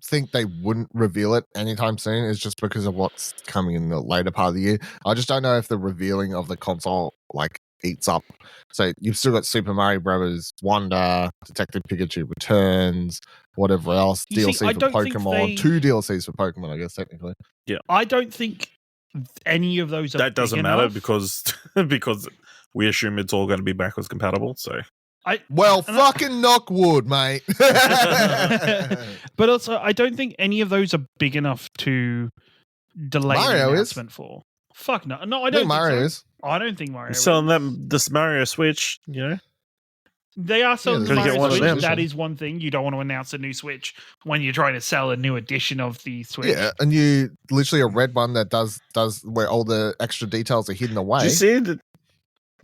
think they wouldn't reveal it anytime soon is just because of what's coming in the later part of the year. I just don't know if the revealing of the console eats up. So you've still got Super Mario Brothers Wonder, Detective Pikachu Returns, whatever else, DLC for Pokemon, 2 DLCs for Pokemon, I guess, technically. Yeah. I don't think any of those are that doesn't big matter enough. because we assume it's all going to be backwards compatible. So fucking knock wood, mate. But also, I don't think any of those are big enough to delay Mario the announcement for. Fuck no, no, I don't think Mario so. is. I don't think Mario. selling them this Mario Switch, you know. They are selling the Gotta get Mario one of Switch. them. That is one thing. You don't want to announce a new Switch when you're trying to sell a new edition of the Switch. Yeah, and you literally a red one that does where all the extra details are hidden away. Did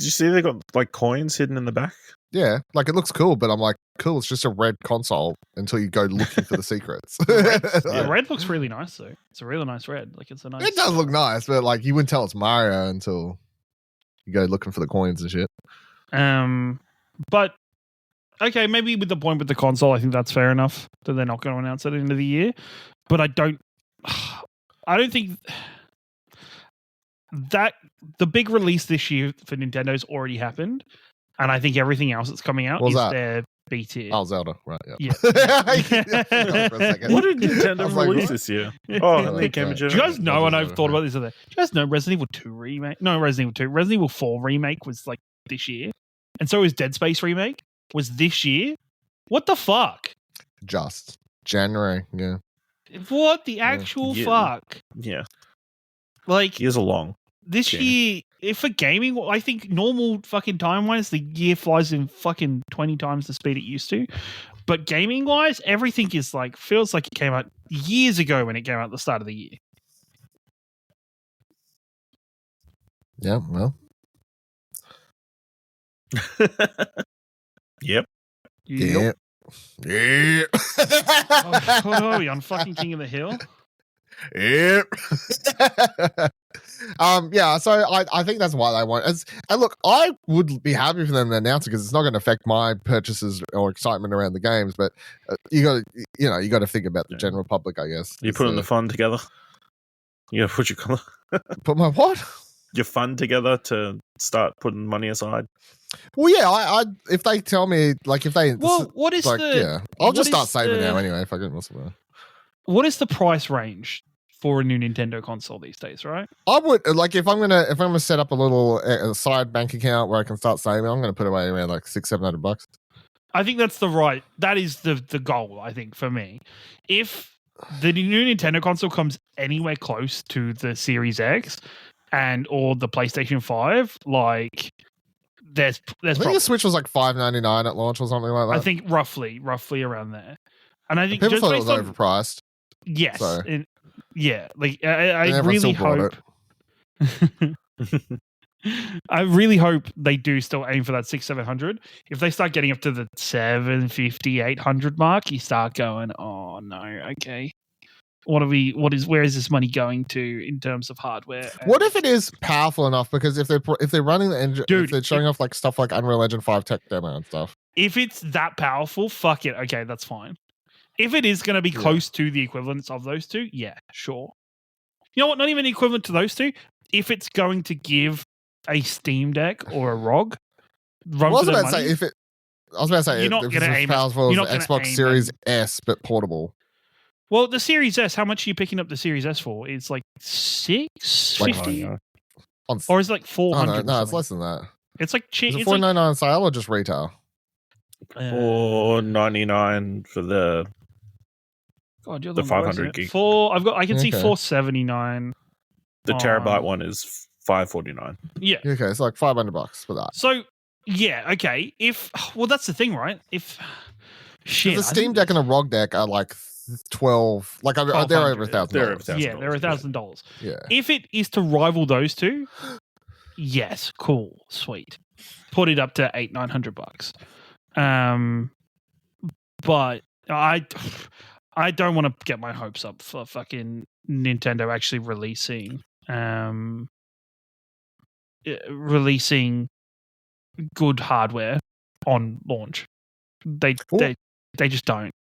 you see they got like coins hidden in the back? Yeah, like it looks cool, but I'm like, cool, it's just a red console until you go looking for the secrets. The red looks really nice though. It's a really nice red. Like it's a nice. It does look nice, but like you wouldn't tell it's Mario until you go looking for the coins and shit. But okay, maybe with the point with the console, I think that's fair enough that they're not going to announce it at the end of the year. But I don't think that the big release this year for Nintendo's already happened, and I think everything else that's coming out is their B tier. Oh, Zelda, right? Yeah. What did Nintendo release this year? Oh, Do you guys know? And I've thought about this other. Do you guys know Resident Evil 2 remake? No, Resident Evil 2. Resident Evil 4 remake was like this year, and so is Dead Space remake was this year. What the fuck? Just January, yeah. What the actual fuck? Yeah, like years are long. This year, if for gaming, I think normal fucking time wise, the year flies in fucking 20 times the speed it used to. But gaming wise, everything is like feels like it came out years ago when it came out at the start of the year. Yeah, well. Yep. Yeah. What are we on fucking King of the Hill? Yep. Yeah, so I think that's why they want it. And look, I would be happy for them to announce it because it's not going to affect my purchases or excitement around the games. But you got to think about the general public, I guess. You putting the fund together. You got to put put my what? Your fund together to start putting money aside. Well, yeah, I if they tell me like if they what is like, the yeah, I'll just start saving now anyway. Fucking what's the matter? What is the price range for a new Nintendo console these days, right? I would like if I'm gonna set up a little side bank account where I can start saving. I'm gonna put away around like $600-700. I think that's that is the goal. I think for me, if the new Nintendo console comes anywhere close to the Series X or the PlayStation 5, like there's I think the Switch was like $599 at launch or something like that. I think roughly around there, and I think people just thought it based was on, overpriced. Yes. So. Yeah. Like I really hope. I really hope they do still aim for that 600-700. If they start getting up to the 750-800 mark, you start going, oh no, okay. Where is this money going to in terms of hardware? What if it is powerful enough? Because if they're running the engine, if they're showing off like stuff like Unreal Engine 5 tech demo and stuff. If it's that powerful, fuck it. Okay, that's fine. If it is going to be close to the equivalence of those two, yeah, sure. You know what? Not even equivalent to those two. If it's going to give a Steam Deck or a ROG, I was about to say if it's as powerful as the Xbox Series S but portable. Well, the Series S, how much are you picking up the Series S for? It's like $650, or is it like $400? No, it's less than that. It's like cheap. Is it $499 on sale or just retail? $499 for the. God, you're the 500 gig. I can see $479. The terabyte one is $549. Yeah. Okay, it's like $500 for that. So yeah, okay. That's the thing, right? If shit, the Steam Deck and the ROG Deck are like 12. Like they're over $1,000. Yeah, they're $1,000. Yeah. If it is to rival those two, yes, cool, sweet. Put it up to $800-900. But I don't want to get my hopes up for fucking Nintendo actually releasing good hardware on launch. They just don't.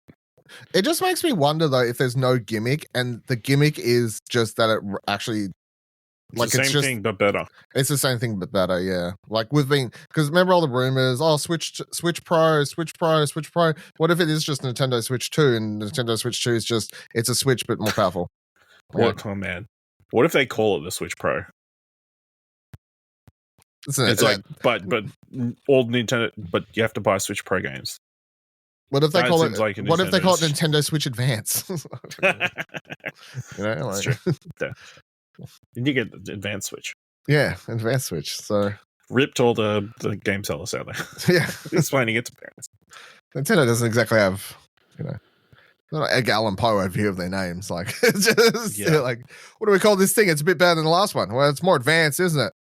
It just makes me wonder though if there's no gimmick, and the gimmick is just that it actually It's the same thing but better. It's the same thing but better, yeah. Like we've been, because remember all the rumors, Switch Pro. What if it is just Nintendo Switch 2 and Nintendo Switch 2 is just, it's a Switch but more powerful? What? Oh man, what if they call it the Switch Pro? It's like, but all Nintendo, but you have to buy Switch Pro games. What if they call it? Like what if they call it Nintendo Switch Advance? That's true. You get the Advanced Switch. Yeah, Advanced Switch. So ripped all the game sellers out there. Yeah, explaining it to parents. Nintendo doesn't exactly have, not Edgar Allan Poe overview of their names. Like, just like, what do we call this thing? It's a bit better than the last one. Well, it's more advanced, isn't it?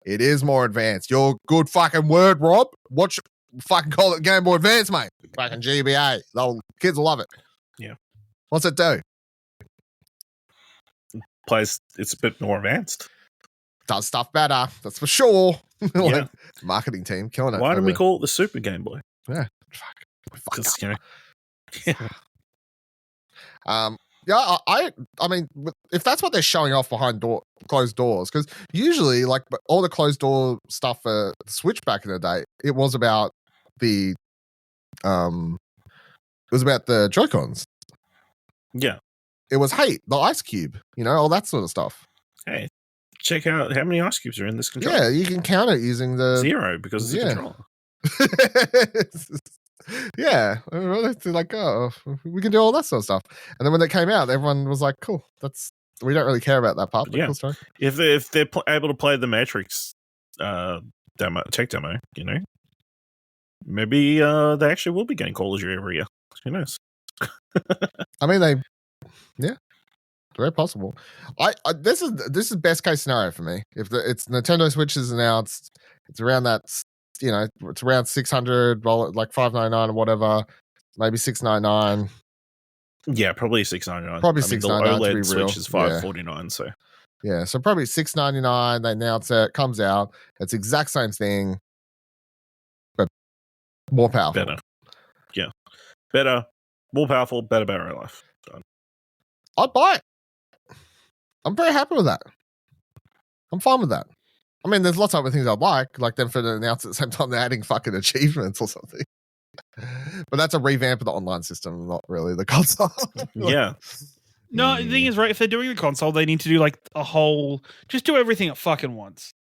It is more advanced. Your good fucking word, Rob. What fucking call it Game Boy Advance, mate? Fucking GBA. The kids will love it. Yeah. What's it do? It's a bit more advanced. Does stuff better. That's for sure. Like, marketing team killing it. Why didn't we call it the Super Game Boy? Yeah. Because, I mean, if that's what they're showing off behind closed doors, because usually, like, all the closed door stuff for Switch back in the day, it was about the Joy-Cons. Yeah. It was, hey, the Ice Cube, all that sort of stuff. Hey, check out how many Ice Cubes are in this controller. Yeah, you can count it using the 0 because it's a controller. Yeah, like, oh, we can do all that sort of stuff. And then when it came out, everyone was like, cool, we don't really care about that part. Yeah. Cool, if they're able to play the Matrix tech demo, maybe they actually will be getting Call of Duty every year. Who knows? I mean, very possible. This is best case scenario for me. If it's Nintendo Switch is announced, it's around that, it's around $600, like $599 or whatever, maybe $699. Yeah, probably $699. Probably $699. The OLED to be Switch real. is $549. So yeah, so probably $699. They announce it, comes out. It's the exact same thing, but more powerful. Better. Yeah, better, more powerful, better battery life. Done. I'd buy it. I'm very happy with that. I'm fine with that. I mean, there's lots of other things I'd like them for to announce at the same time they're adding fucking achievements or something. But that's a revamp of the online system, not really the console. Yeah. No, the thing is, right, if they're doing the console, they need to do like just do everything at fucking once.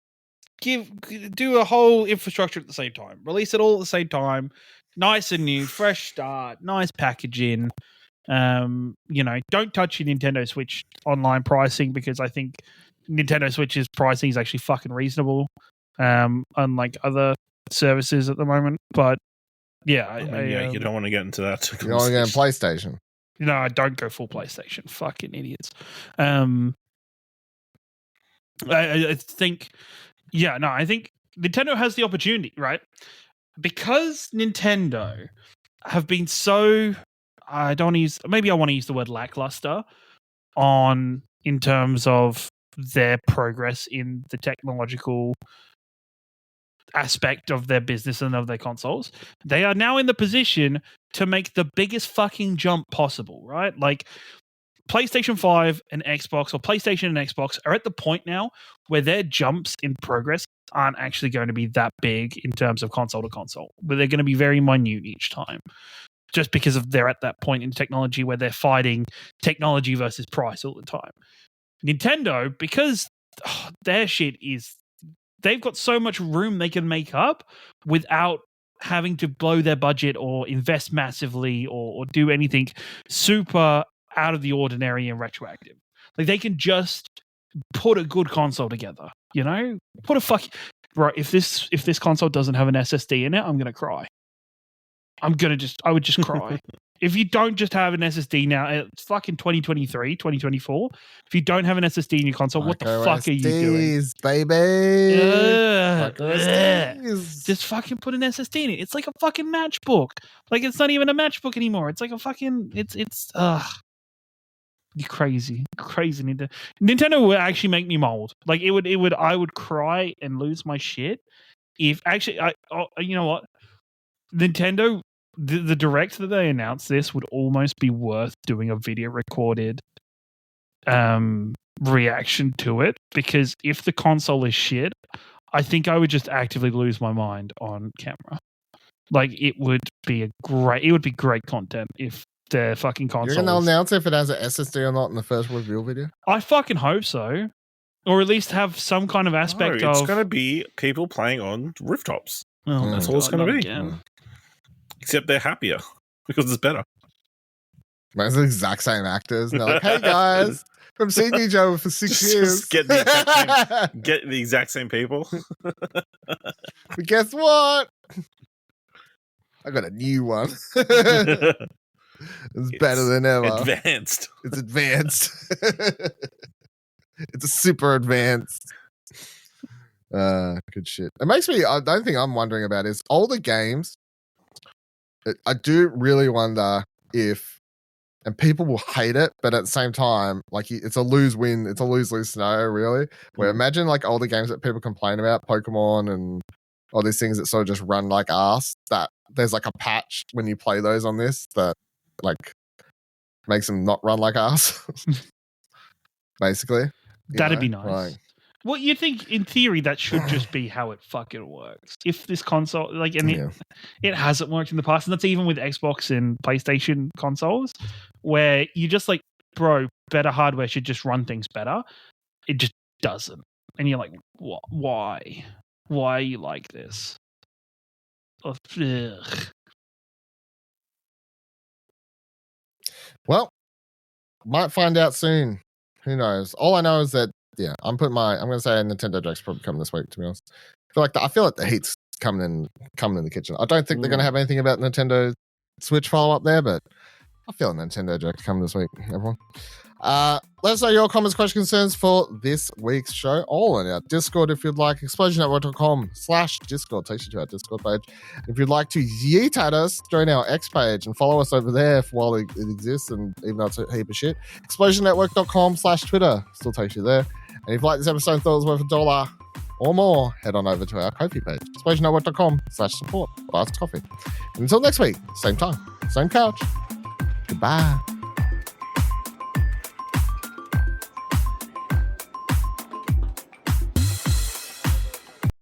Do a whole infrastructure at the same time. Release it all at the same time. Nice and new, fresh start, nice packaging. Don't touch your Nintendo Switch online pricing, because I think Nintendo Switch's pricing is actually fucking reasonable, unlike other services at the moment. But yeah, you don't want to get into that. You don't want to get in PlayStation. No, I don't go full PlayStation. Fucking idiots. I think, I think Nintendo has the opportunity, right? Because Nintendo have been so, I want to use the word lackluster in terms of their progress in the technological aspect of their business and of their consoles. They are now in the position to make the biggest fucking jump possible, right? Like PlayStation 5 and Xbox, or PlayStation and Xbox, are at the point now where their jumps in progress aren't actually going to be that big in terms of console to console, but they're going to be very minute each time, just because they're at that point in technology where they're fighting technology versus price all the time. Nintendo, because their shit is, they've got so much room they can make up without having to blow their budget or invest massively or do anything super out of the ordinary and retroactive. Like, they can just put a good console together, right. If this console doesn't have an SSD in it, I'm gonna cry. I would just cry. If you don't just have an SSD now, it's fucking 2023, 2024. If you don't have an SSD in your console, what the fuck are you doing? Baby. Just fucking put an SSD in it. It's like a fucking matchbook. Like, it's not even a matchbook anymore. It's like a fucking, you crazy Nintendo. Nintendo would actually make me mold. Like, I would cry and lose my shit if actually, you know what? Nintendo, the direct that they announced this would almost be worth doing a video recorded reaction to it, because if the console is shit, I think I would just actively lose my mind on camera. Like, it would be great content if the fucking console. You're gonna announce if it has an SSD or not in the first reveal video? I fucking hope so, or at least have some kind of aspect of. It's gonna be people playing on rooftops. Oh, that's all it's gonna be. Except they're happier because it's better. It's the exact same actors. And they're like, hey guys, from seeing each other for 6 years. Just get the exact same people. But guess what? I got a new one. It's better than ever. Advanced. It's advanced. It's a super advanced. Good shit. It makes me, the only thing I'm wondering about is older games. I do really wonder if, and people will hate it, but at the same time, like, it's a lose-win, it's a lose-lose scenario, really. Where imagine like older games that people complain about, Pokemon and all these things that sort of just run like ass, that there's like a patch when you play those on this that like makes them not run like ass. Basically. That'd be nice. Like, well, you think in theory that should just be how it fucking works. If this console, like, and it hasn't worked in the past, and that's even with Xbox and PlayStation consoles, where you just like, bro, better hardware should just run things better. It just doesn't, and you're like, what? Why? Why are you like this? Ugh. Well, might find out soon. Who knows? All I know is that I'm going to say Nintendo Direct's probably coming this week, to be honest. I feel like the heat's coming in the kitchen. I don't think they're going to have anything about Nintendo Switch follow up there, but I feel Nintendo Direct coming this week, everyone. Let us know your comments, questions, concerns for this week's show. All in our Discord if you'd like. ExplosionNetwork.com/Discord takes you to our Discord page. If you'd like to yeet at us, join our X page and follow us over there while it exists, and even though it's a heap of shit. ExplosionNetwork.com/Twitter still takes you there. And if you like this episode and thought it was worth $1 or more, head on over to our Ko-fi page. ExplosionNetwork.com/support. Buy us coffee. And until next week, same time, same couch. Goodbye.